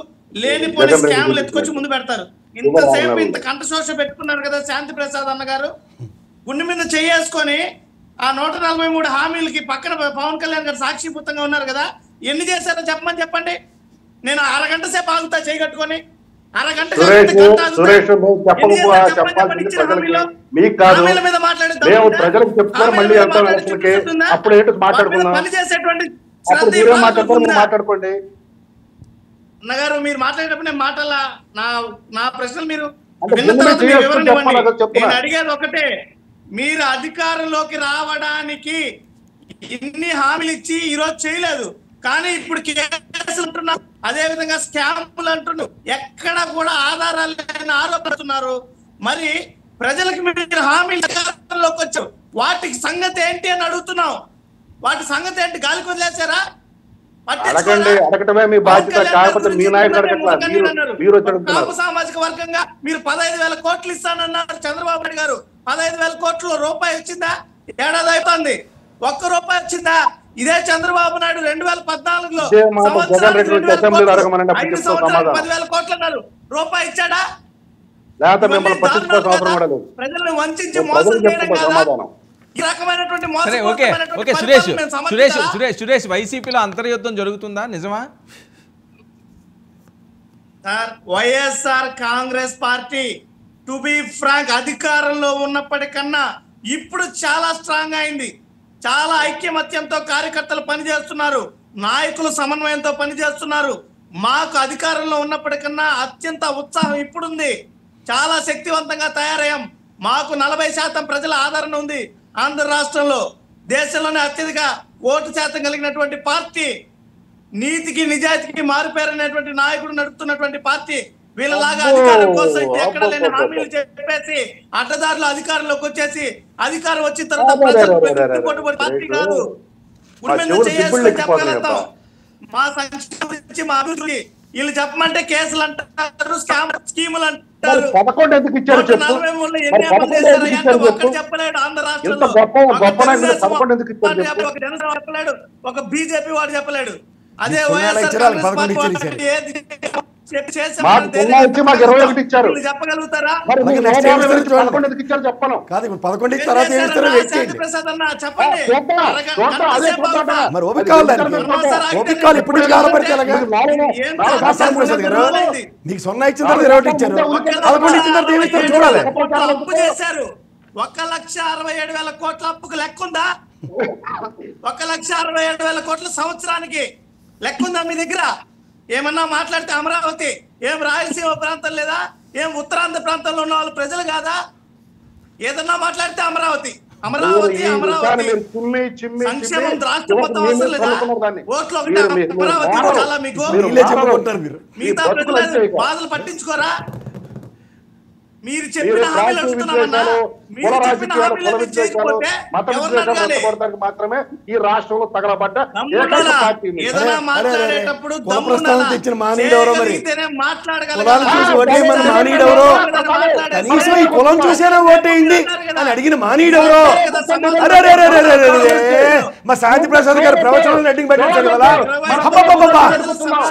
[SPEAKER 5] లేనిపోని స్కామ్లు ఎత్తుకొచ్చి ముందు పెడతారు. ఇంతసేపు ఇంత కంఠశోష పెట్టుకున్నారు కదా శాంతి ప్రసాద్ అన్న గారు, గుండె మీద చేసుకొని ఆ 143 హామీలకి పక్కన పవన్ కళ్యాణ్ గారు సాక్షిభూతంగా ఉన్నారు కదా, ఎన్ని చేశారో చెప్పండి. నేను అరగంట సేపు ఆగుతా చేయగట్టుకొని, అరగంట
[SPEAKER 3] మాట్లాడుకోండి
[SPEAKER 5] అన్నగారు. మీరు మాట్లాడేటప్పుడు నేను మాటల నా ప్రశ్నలు మీరు విన్న తర్వాత మీరు వివరణ ఇవ్వండి. నేను అడిగేది ఒకటే, మీరు అధికారంలోకి రావడానికి ఇన్ని హామీలు ఇచ్చి ఈరోజు చేయలేదు, కానీ ఇప్పుడు కేసులు అంటున్నారు, అదే విధంగా స్కామ్లు అంటున్నారు, ఎక్కడ కూడా ఆధారాలు లేని ఆరోపణలు. మరి ప్రజలకు మీరు హామీలు అధికారంలోకి వచ్చారు, వాటికి సంగతి ఏంటి అని అడుగుతున్నాం. వాటి సంగతి ఏంటి? గాలికి వదిలేశారా?
[SPEAKER 3] అడగటమే మీ బాధ్యత. కాకపోతే మీ నాయకుడు
[SPEAKER 5] కాపు సామాజిక వర్గంగా మీరు 15,000 కోట్లు ఇస్తానన్నారు చంద్రబాబు నాయుడు గారు. 15,000 కోట్లు రూపాయి వచ్చిందా? ఏడాది అయిపోయింది, ₹1 వచ్చిందా? ఇదే చంద్రబాబు నాయుడు 2014లో 10,000 కోట్లు అన్నారు, రూపాయి ఇచ్చాడా? ప్రజలను వంచి మోసం చేయడం కాదా?
[SPEAKER 1] సరే ఓకే ఓకే సురేష్, వైసీపీలో అంతర్యుద్ధం జరుగుతుందా, నిజమా?
[SPEAKER 5] Sir, YSR Congress party to be frank అధికారంలో ఉన్నప్పటికన్నా ఇప్పుడు చాలా స్ట్రాంగ్ అయింది. చాలా ఐక్యమత్యంతో కార్యకర్తలు పనిచేస్తున్నారు, నాయకులు సమన్వయంతో పనిచేస్తున్నారు. మాకు అధికారంలో ఉన్నప్పటికన్నా అత్యంత ఉత్సాహం ఇప్పుడుంది. చాలా శక్తివంతంగా తయారయ్యాం. మాకు 40% ప్రజల ఆదరణ ఉంది. ఆంధ్ర రాష్ట్రంలో దేశంలోనే అత్యధిక ఓటు శాతం కలిగినటువంటి పార్టీ, నీతికి నిజాయితీకి మారుపేరనేటువంటి నాయకుడు నడుపుతున్నటువంటి పార్టీ. వీళ్ళలాగా అధికారం కోసం ఎక్కడ లేని హామీలు చెప్పేసి అడ్డదారులు అధికారంలోకి వచ్చేసి అధికారం వచ్చిన తర్వాత ప్రజలు పార్టీ కాదు. చెప్పగలుగుతాం మా సంక్షేమం మా అభివృద్ధి. వీళ్ళు చెప్పమంటే కేసులు అంటారు, స్కీములు అంటారు.
[SPEAKER 3] 11 ఎందుకు ఇచ్చారు చెప్పు?
[SPEAKER 5] 143 ఎన్ని అమలు చేశారు అంటే ఒక్కటి చెప్పలేడు ఆంధ్ర రాష్ట్రంలో.
[SPEAKER 3] గొప్ప నాయకుడు 11 ఎందుకు ఇచ్చారు చెప్పు?
[SPEAKER 5] ఒక జనసేన చెప్పలేడు, ఒక బీజేపీ వాడు చెప్పలేడు. అదే
[SPEAKER 2] మీకు
[SPEAKER 5] వైఎస్ఆర్
[SPEAKER 2] ఇచ్చారు,
[SPEAKER 5] కాంగ్రెస్
[SPEAKER 2] 11
[SPEAKER 5] పార్టీ
[SPEAKER 2] ఇచ్చారు.
[SPEAKER 5] ఏది చేశారు
[SPEAKER 3] మాకు సున్నా ఇచ్చి మాకు 21 ఇచ్చారు.
[SPEAKER 5] మీరు చెప్పగలుగుతారా?
[SPEAKER 3] మరి
[SPEAKER 2] అలాగే
[SPEAKER 3] మీరు
[SPEAKER 2] next
[SPEAKER 3] 11
[SPEAKER 2] చూడండి.
[SPEAKER 3] 11 ఎందుకు ఇచ్చారు చెప్పను.
[SPEAKER 2] కాదు ఇప్పుడు 11 ఇచ్చిన తర్వాత ఏమి ఇస్తారో వెయిట్ చేయండి.
[SPEAKER 5] ప్రసాద్ అన్న చెప్పండి.
[SPEAKER 3] చూద్దాం, చూద్దాం, అదే చూద్దాం.
[SPEAKER 2] మరి ఓపిక కావాలి దానికి. ఓపిక కావాలి, ఇప్పుడు నుంచి గారపడితే ఎలాగా? శాంతి ప్రసాద్ గారు మీకు 0 ఇచ్చిన తర్వాత 21 ఇచ్చారు, 11 ఇచ్చిన తర్వాత ఏమి ఇస్తారో చూడాలి.
[SPEAKER 5] అప్పు చేశారు. 1,67,000 కోట్ల అప్పుకు లెక్కుందా? 1,67,000 కోట్ల సంవత్సరానికి లెక్కుందా మీ దగ్గర? ఏమన్నా మాట్లాడితే అమరావతి ఏం రాయలసీమ ప్రాంతం లేదా? ఏం ఉత్తరాంధ్ర ప్రాంతంలో ఉన్న వాళ్ళు ప్రజలు కాదా? ఏదన్నా మాట్లాడితే అమరావతి అమరావతి అమరావతి సంక్షేమం రాష్ట్రం మొత్తం అవసరం లేదా? ఓట్లు ఒకటే అమరావతి చాలా మీకు.
[SPEAKER 2] వీళ్ళే చెప్పుకుంటారు మీరు.
[SPEAKER 5] మిగతా ప్రజలు బాధలు పట్టించుకోరా? మీరు చెప్పిన హామీలు అడుగుతున్నామన్నా, మీరు చెప్పిన హామీలు చేయకపోతే ఎవరిని అడగాలి?
[SPEAKER 3] మాత్రమే ఈ రాష్ట్రంలో తగలబడ్డ
[SPEAKER 5] దమ్ముండాలా? ఏదైనా మాట్లాడేటప్పుడు
[SPEAKER 2] తెచ్చిన మానవుడు ఎవరో మరి
[SPEAKER 5] మాట్లాడగలగాలి.
[SPEAKER 2] కులాలు చూసి ఓటేయమని మానవుడు ఎవరో, కనీసం ఈ కులం చూసేనా ఓటేయండి అని అడిగిన మానవుడు ఎవరో. అరే అరే అరే అరే అరే మా శాంతి ప్రసాద్ గారు ప్రవచనం రెడ్డింగ్ పెట్టించారు కదా. అబ్బబ్బబ్బబ్బా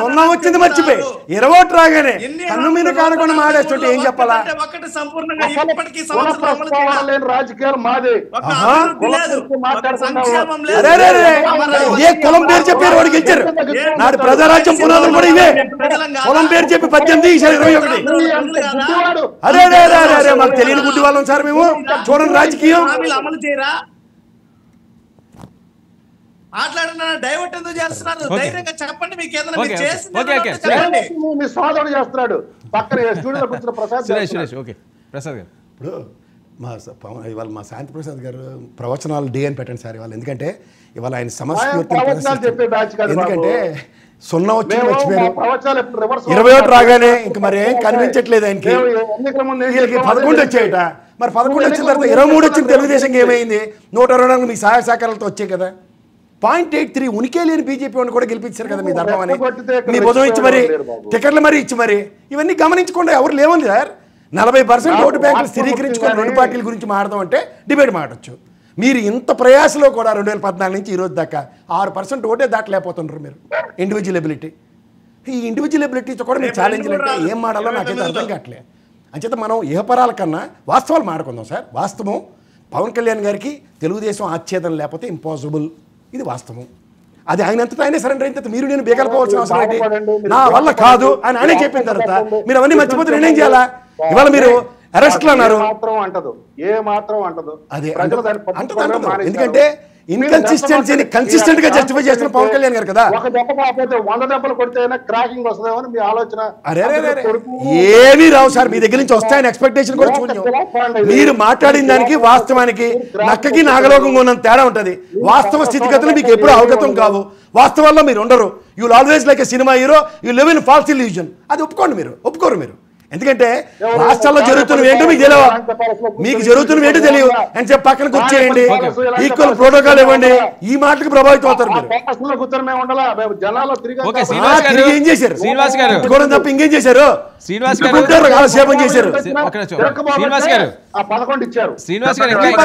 [SPEAKER 2] 0 వచ్చింది మర్చిపోయి 20 ఓట్లు రాగానే కన్ను మీద కానకుండా మాడేస్తుంటే ఏం చెప్పాలా?
[SPEAKER 5] సంపూర్ణంగా ఇప్పటికీ సంవత్సరం అమలు చేయాలి.
[SPEAKER 3] రాజకీయాలు మాది.
[SPEAKER 2] ఏ కులం పేరు చెప్పారు వాడికి ఇచ్చారు. నాడు ప్రజారాజ్యం పునాదులు కూడా ఇవే. కులం పేరు చెప్పి 18 ఈసారి 21. అదే అదే అదే అదే మాకు తెలియని గుడ్డి వాళ్ళం సార్ మేము. చూడండి రాజకీయం
[SPEAKER 5] అమలు చేయరా? మాట్లాడిన డైవర్ట్ ఎందుకు చేస్తున్నారు? ధైర్యంగా చెప్పండి. మీకు ఏదైనా మీరు చేసింది చెప్పండి.
[SPEAKER 3] మీ సోదరుడు చేస్తున్నాడు పక్కన స్టూడియోలో కూర్చున్న ప్రసాద్
[SPEAKER 1] సురేష్ ఓకే ప్రసాద్ గారు
[SPEAKER 2] ఇప్పుడు ఇవాళ మా శాంతి ప్రసాద్ గారు ప్రవచనాలు డే అని పెట్టండి సార్ ఇవాళ. ఎందుకంటే ఇవాళ ఆయన ఎందుకంటే 0 వచ్చి మర్చిపోయారు, 21 రాగానే ఇంక మరి ఏం కనిపించట్లేదు ఆయనకి. వీళ్ళకి 11 వచ్చాయట. మరి 11 వచ్చిన తర్వాత 23 వచ్చిన తెలుగుదేశం ఏమైంది? 124 మీ సహాయ సహకారాలతో వచ్చాయి కదా. 0.83 ఉనికే లేని బీజేపీ వాడిని కూడా గెలిపించారు కదా మీ ధర్మం అని. మీ బుధం ఇచ్చి మరి టికెట్లు మరి ఇచ్చి మరి ఇవన్నీ గమనించకుండా ఎవరు లేవండి సార్. 40% ఓటు బ్యాంకులు స్థిరీకరించుకొని 2 పార్టీల గురించి మాట్లాడదాం అంటే డిబేట్ మాట్లాడచ్చు. మీరు ఇంత ప్రయాసలో కూడా 2014 నుంచి ఈ రోజు దాకా 6% ఓటే దాటలేకపోతున్నారు మీరు. ఇండివిజువల్ ఈ ఇండివిజువల్ కూడా మీరు ఛాలెంజ్లు అంటే ఏం మాడాలో నాకైతే అర్థం కావట్లే. అంచేత మనం ఏపరాల కన్నా వాస్తవాలు మాట్లాడుకుందాం సార్. వాస్తవం పవన్ కళ్యాణ్ గారికి తెలుగుదేశం ఆచ్ఛేదం లేకపోతే ఇంపాసిబుల్. ఇది వాస్తవం. అది ఆయనంతటా ఆయనే సరెండర్ అయిన తర్వాత మీరు నేను బేగలిపోవాల్సిన అవసరం ఏంటి? నా వల్ల కాదు అని ఆయనే చెప్పిన తర్వాత మీరు అవన్నీ మర్చిపోతే నేనేం చేయాలా? ఇవాళ మీరు అరెస్ట్లు అన్నారు. అదే ఎందుకంటే ఇన్కన్సిస్టెన్సీని కన్సిస్టెంట్ గా జస్టిఫై చేస్తున్న పవన్ కళ్యాణ్ గారు కదా. ఏమీ రావు సార్ మీ దగ్గర నుంచి వస్తాయని ఎక్స్పెక్టేషన్ కూడా చూడండి. మీరు మాట్లాడిన దానికి వాస్తవానికి నక్కకి నాగలోకంగా ఉన్నంత తేడా ఉంటది. వాస్తవ స్థితిగతులు మీకు ఎప్పుడు అవగతం కావు. వాస్తవాల్లో మీరు ఉండరు. You will always like a cinema hero, you live in false illusion. అది ఒప్పుకోరు మీరు. ఎందుకంటే రాష్ట్రాల్లో జరుగుతున్నవి ఏంటో మీకు తెలియవు. మీకు జరుగుతున్నవి ఏంటో తెలియదు అని చెప్పి పక్కన కూర్చేయండి, ఈక్వల్ ప్రోటోకాల్ ఇవ్వండి. ఈ మాటలకు ప్రభావితం అవుతారు మీరు. ఏం చేశారు కూడా తప్ప ఇంకేం చేశారు?
[SPEAKER 1] శ్రీనివాస్ గారు
[SPEAKER 2] కాలక్షేపం చేశారు.
[SPEAKER 1] శ్రీనివాస్ గారు ఇంకా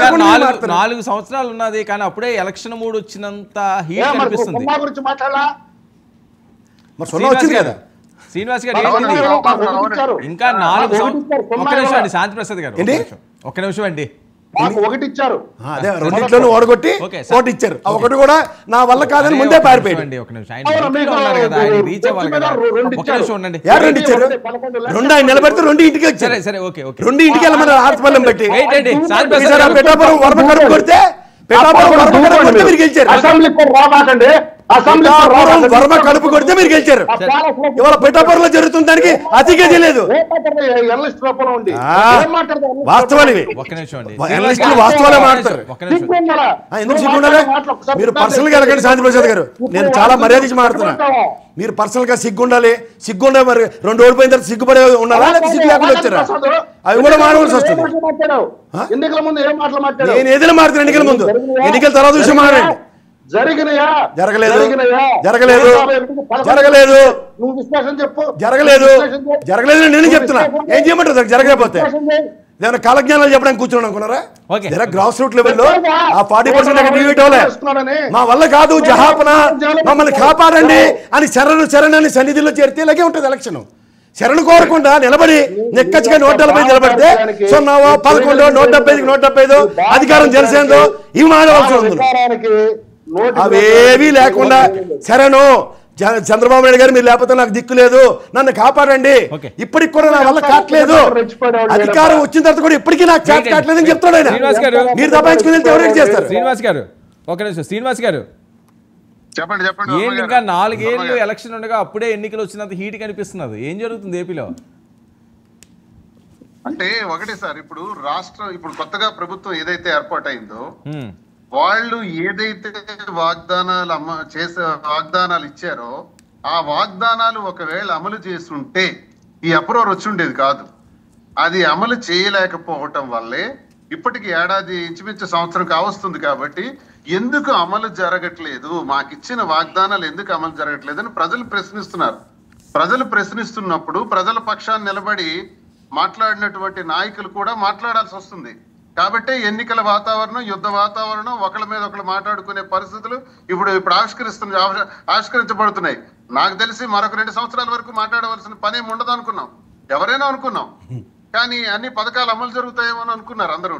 [SPEAKER 1] 4 సంవత్సరాలు ఉన్నది కానీ అప్పుడే ఎలక్షన్ మూడ్ వచ్చినంత హీట్ అనిపిస్తుంది.
[SPEAKER 2] మరి 0 వచ్చింది కదా
[SPEAKER 1] శ్రీనివాస్ గారు ఇంకా 4 ఒక్క నిమిషం అండి శాంతి ప్రసాద్ గారు ఒక్క నిమిషం అండి.
[SPEAKER 3] ఒకటి ఇచ్చారు,
[SPEAKER 2] అదే రెండిట్లోనూ ఓడగొట్టి ఒకటి ఇచ్చారు. ఒకటి కూడా నా వల్ల కాదని ముందే పారిపోయాడు.
[SPEAKER 1] ఒక నిమిషం ఆయన రీచ్ అవ్వాలి కదా. ఒక్క నిమిషం ఉండండి.
[SPEAKER 2] 2 ఇచ్చారు, 2 ఆయన నిలబెడితే 2 ఇంటికి వచ్చారు.
[SPEAKER 1] సరే ఓకే
[SPEAKER 2] 2 ఇంటికి వెళ్ళమని ఆర్తపల్లం పెట్టి
[SPEAKER 1] పెటాపురం
[SPEAKER 2] వరమ కడుపు కొడితే మీరు గెలిచారు. వర్మ కడుపు కొడితే మీరు గెలిచారు. ఇవాళ పిఠాపురంలో జరుగుతున్న దానికి అతిగా తెలియదు. వాస్తవాలు ఇవి. వాస్తవాలే మాట్లాడతారు. ఎందుకు సిగ్గుండాలి? మీరు పర్సనల్ గా వెళ్ళకండి శాంతి ప్రసాద్ గారు. నేను చాలా మర్యాద ఇచ్చి మాట్లాడుతున్నా. మీరు పర్సనల్ గా సిగ్గుండాలి. మరి 2 ఓడిపోయిన తర్వాత సిగ్గుపడే ఉన్నారా లేదా సిగ్గు లేకుండా వచ్చారా? అవి కూడా మానవలసి వస్తుంది. నేను ఏదైనా మాట్లాడుతాను ఎన్నికల ముందు. ఎన్నికల తర్వాత విషయం మాట్లాడండి.
[SPEAKER 3] జరిగినయా?
[SPEAKER 2] జరగలేదు.
[SPEAKER 3] జరిగినయా?
[SPEAKER 2] జరగలేదు.
[SPEAKER 3] 151
[SPEAKER 2] జరగలేదు.
[SPEAKER 3] నువ్వు విశ్లేషణ చెప్పు.
[SPEAKER 2] జరగలేదు.
[SPEAKER 3] విశ్లేషణ చెప్పు.
[SPEAKER 2] జరగలేదు నేను చెప్తున్నా. ఏం చేయమంటారు దానికి జరగకపోతే?
[SPEAKER 3] విశ్లేషణ చేయి.
[SPEAKER 2] ఏమైనా కాలజ్ఞానాలు చెప్పడానికి కూర్చోండి అనుకున్నారా?
[SPEAKER 1] ఓకే.
[SPEAKER 2] గ్రాస్ రూట్ లెవెల్లో ఆ 40% డివైట్ అవ్వలే. మా వల్ల కాదు జహాపన, మమ్మల్ని కాపాడండి అని శరణని సన్నిధిలో చేరితే ఇలాగే ఉంటుంది ఎలక్షన్. శరణు కోరకుండా నిలబడి నెక్కచ్చిగా 170 నిలబడితే 0, 11, 175, 175 అధికారం జనసేనదో ఇవి మాడవలసి ఉంది. అవేవీ లేకుండా శరణు చంద్రబాబు నాయుడు గారు మీరు లేకపోతే నాకు దిక్కు లేదు, నన్ను కాపాడండి, ఇప్పటికి కూడా నా వల్ల కావట్లేదు, అధికారం వచ్చిన తర్వాత కూడా ఇప్పటికీ నాకు చేత కావట్లేదు అని చెప్తాడు ఆయన. మీరు తప్పించుకుని ఎవరైనా చేస్తారు.
[SPEAKER 1] శ్రీనివాస్ గారు ఒక నిమిషం. శ్రీనివాస్ గారు
[SPEAKER 4] చెప్పండి చెప్పండి.
[SPEAKER 1] ఏంటి ఇంకా 4 ఏళ్ళు ఎలక్షన్ ఉండగా అప్పుడే ఎన్నికలు వచ్చినంత హీట్ కనిపిస్తున్నది, ఏం జరుగుతుంది ఏపీలో?
[SPEAKER 4] అంటే ఒకటే సార్, ఇప్పుడు రాష్ట్రం ఇప్పుడు కొత్తగా ప్రభుత్వం ఏదైతే ఏర్పాటైందో వాళ్ళు ఏదైతే వాగ్దానాలు ఇచ్చారో ఆ వాగ్దానాలు ఒకవేళ అమలు చేస్తుంటే ఈ అప్రూవర్ వచ్చి ఉండేది కాదు. అది అమలు చేయలేకపోవటం వల్లే ఇప్పటికి ఏడాది ఇంచుమించు సంవత్సరం కావస్తుంది. కాబట్టి ఎందుకు అమలు జరగట్లేదు, మాకిచ్చిన వాగ్దానాలు ఎందుకు అమలు జరగట్లేదని ప్రజలు ప్రశ్నిస్తున్నారు. ప్రజలు ప్రశ్నిస్తున్నప్పుడు ప్రజల పక్షాన్ని నిలబడి మాట్లాడినటువంటి నాయకులు కూడా మాట్లాడాల్సి వస్తుంది. కాబట్టి ఎన్నికల వాతావరణం, యుద్ధ వాతావరణం, ఒకళ్ళ మీద ఒకళ్ళు మాట్లాడుకునే పరిస్థితులు ఇప్పుడు ఆవిష్కరించబడుతున్నాయి. నాకు తెలిసి మరొక 2 సంవత్సరాల వరకు మాట్లాడవలసిన పని ఉండదు అనుకున్నాం, ఎవరైనా అనుకున్నాం. కానీ అన్ని పథకాలు అమలు జరుగుతాయేమో అని అనుకున్నారు అందరూ.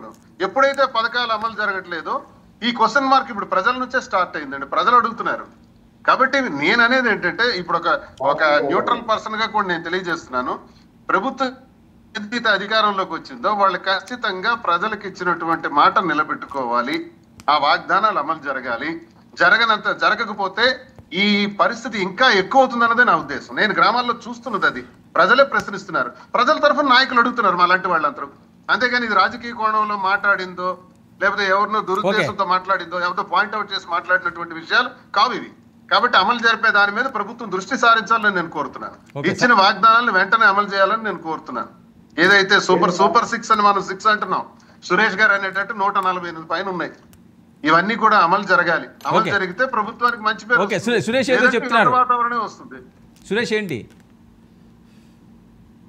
[SPEAKER 4] ఎప్పుడైతే పథకాలు అమలు జరగట్లేదో ఈ క్వశ్చన్ మార్క్ ఇప్పుడు ప్రజల నుంచే స్టార్ట్ అయిందండి. ప్రజలు అడుగుతున్నారు. కాబట్టి నేను అనేది ఏంటంటే ఇప్పుడు ఒక న్యూట్రల్ పర్సన్ గా కూడా నేను తెలియజేస్తున్నాను, ప్రభుత్వం ఏదైతే అధికారంలోకి వచ్చిందో వాళ్ళు ఖచ్చితంగా ప్రజలకు ఇచ్చినటువంటి మాట నిలబెట్టుకోవాలి, ఆ వాగ్దానాలు అమలు జరగాలి. జరగకపోతే ఈ పరిస్థితి ఇంకా ఎక్కువ అవుతుందన్నదే నా ఉద్దేశం. నేను గ్రామాల్లో చూస్తున్నది అది. ప్రజలే ప్రశ్నిస్తున్నారు, ప్రజల తరఫున నాయకులు అడుగుతున్నారు మా లాంటి వాళ్ళందరూ. అంతేగాని ఇది రాజకీయ కోణంలో మాట్లాడిందో లేకపోతే ఎవరినో దురుద్దేశంతో మాట్లాడిందో ఎవరితో పాయింట్అవుట్ చేసి మాట్లాడినటువంటి విషయాలు కావు ఇవి. కాబట్టి అమలు జరిపే దాని మీద ప్రభుత్వం దృష్టి సారించాలని నేను కోరుతున్నాను. ఇచ్చిన వాగ్దానాలను వెంటనే అమలు చేయాలని నేను కోరుతున్నాను. ఏదైతే సూపర్ 6 అని మనం 6 అంటున్నాం, సురేష్ గారు అనేటట్టు 148 పైన ఉన్నాయి. ఇవన్నీ కూడా అమలు జరగాలి. అమలు జరిగితే ప్రభుత్వానికి మంచి పేరు వాతావరణం వస్తుంది.
[SPEAKER 1] సురేష్ ఏంటి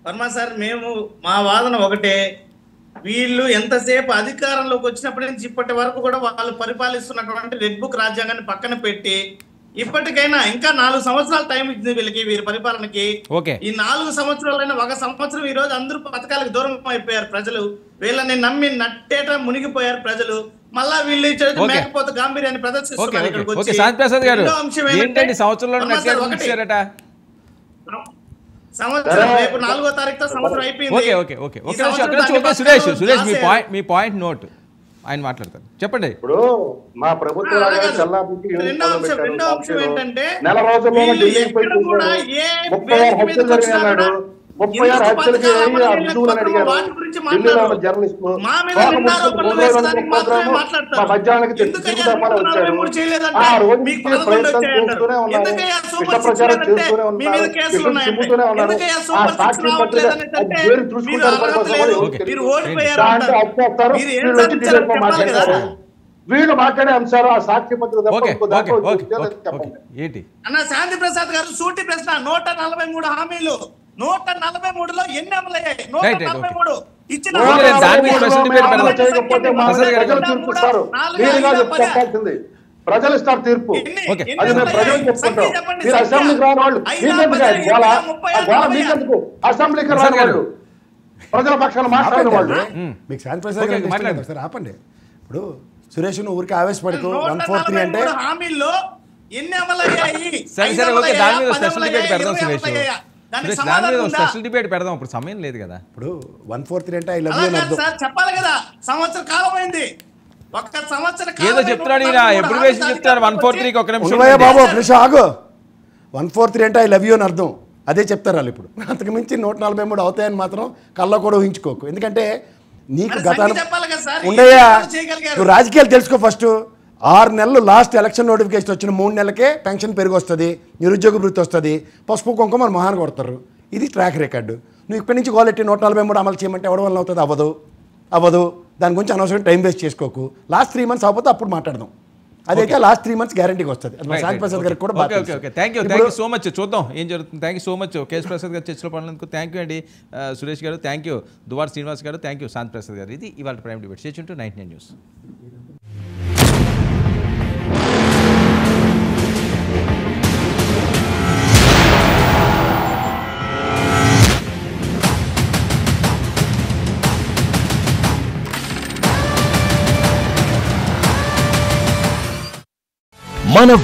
[SPEAKER 5] వర్మ సార్, మేము మా వాదన ఒకటే, వీళ్ళు ఎంతసేపు అధికారంలోకి వచ్చినప్పటి నుంచి ఇప్పటి వరకు కూడా వాళ్ళు పరిపాలిస్తున్నటువంటి రెడ్ బుక్ రాజ్యాంగాన్ని పక్కన పెట్టి ఇప్పటికైనా ఇంకా 4 సంవత్సరాల టైం ఇచ్చింది వీళ్ళకి, వీరి పరిపాలనకి. ఈ 4 సంవత్సరాలైనా 1 సంవత్సరం ఈ రోజు అందరూ పథకాలకు దూరం అయిపోయారు ప్రజలు. వీళ్ళని నమ్మి నట్టేట మునిగిపోయారు ప్రజలు. మళ్ళా వీళ్ళు మేకపోతే గాంభీర్యాన్ని ప్రదర్శిస్తున్నారు. సంవత్సరం రేపు 4వ తారీఖుతో సంవత్సరం అయిపోయింది.
[SPEAKER 1] మీ పాయింట్ నోట్ ఆయన మాట్లాడతారు, చెప్పండి.
[SPEAKER 3] ఇప్పుడు మా ప్రభుత్వం
[SPEAKER 5] రెండో అంశం ఏంటంటే
[SPEAKER 3] 30 హత్యలు జరిగినాడు. 36 హత్యలకి జర్నలిస్టు మధ్యాహ్నానికి వచ్చాడు. ఆ రోజు ప్రయత్నం చేస్తూనే ఉన్నారు, విష ప్రచారం చేస్తూనే ఉన్నారు, చిమ్ముతూనే ఉన్నారు. ఆ సాక్షి పత్రిక చూసుకుంటారు, వచ్చేస్తారు, వీళ్ళు వచ్చి డీలర్తో మాట్లాడతారు. వీళ్ళు మాట్లాడే అంశాలు ఆ సాక్షి పత్రిక
[SPEAKER 1] ఏంటి
[SPEAKER 5] అన్న శాంతి ప్రసాద్ గారు సూటి ప్రశ్న. 143 హామీలు, 143లో ఎన్ని అమలయ్యాయి? 143 ఇచ్చిన
[SPEAKER 3] ప్రజలు ఇస్తారు తీర్పు, అది మేము ప్రజలకు చెప్పుకుంటాం. మీరు అసెంబ్లీకి రాని వాళ్ళు మీకెందుకు? అసెంబ్లీకి రాని వాళ్ళు ప్రజల పక్షాన మాట్లాడిన వాళ్ళు
[SPEAKER 2] మీకు శాంతి ప్రసాద్ సార్ ఆపండి. ఇప్పుడు సురేష్ నువ్వు ఊరికి ఆవేశపడుతూ 143 అంటే
[SPEAKER 5] హామీల్లో ఎన్ని అమలయ్యాయి?
[SPEAKER 1] స్పెషల్ డిబేట్ పెడదాం, ఇప్పుడు సమయం లేదు కదా.
[SPEAKER 2] ఇప్పుడు 143 అంటే ఐ లవ్ యూ
[SPEAKER 5] చెప్పాలి కదా. సంవత్సరం కాలం అయింది, ఒక్క సంవత్సరం
[SPEAKER 1] ఏదో చెప్తాడు ఈయన, ఎప్పుడు వేసి చెప్తారు 143కి. ఒక నిమిషం
[SPEAKER 2] బాబు, ఒక నిమిషం ఆగు. 143 అంటే ఐ లవ్ యూ అని అర్థం, అదే చెప్తారు వాళ్ళు. ఇప్పుడు అంతకు మించి 143 అవుతాయని మాత్రం కళ్ళ కూడా ఊహించుకోకు. ఎందుకంటే నీకు గతాన్ని ఉండయా, నువ్వు రాజకీయాలు తెలుసుకో. ఫస్ట్ 6 నెలలు లాస్ట్ ఎలక్షన్ నోటిఫికేషన్ వచ్చిన 3 నెలలకే పెన్షన్ పెరిగి వస్తుంది, నిరుద్యోగ వృత్తి వస్తుంది, పసుపు కుంకుమ మన మొహాన్ని కొడతారు. ఇది ట్రాక్ రికార్డు. నువ్వు ఇక్కడి నుంచి గోలెట్టి 143 అమలు చేయమంటే ఎవరి వల్ల అవుతుంది? అవ్వదు. దాని గురించి అనవసరం టైం వేస్ట్ చేసుకోకు. లాస్ట్ 3 మంత్స్ అవ్వకపోతే అప్పుడు మాట్లాడదాం. అదైతే లాస్ట్ 3 months గ్యారంటీగా వస్తుంది. అది మా శాంతి ప్రసాద్ గారికి కూడా బాగా
[SPEAKER 1] okay okay thank you so much. చూద్దాం ఏం జరుగుతుంది. Thank you so much KS Prasad గారు చర్చలో పడినందుకు. థ్యాంక్ యూ అండి సురేష్ గారు, థ్యాంక్ యూ దువార్ శ్రీనివాస్ గారు, థ్యాంక్ యూ శాంతి ప్రసాద్ గారు. ఇది ఇవాళ prime debate. Stay tune to 99 news.
[SPEAKER 6] మన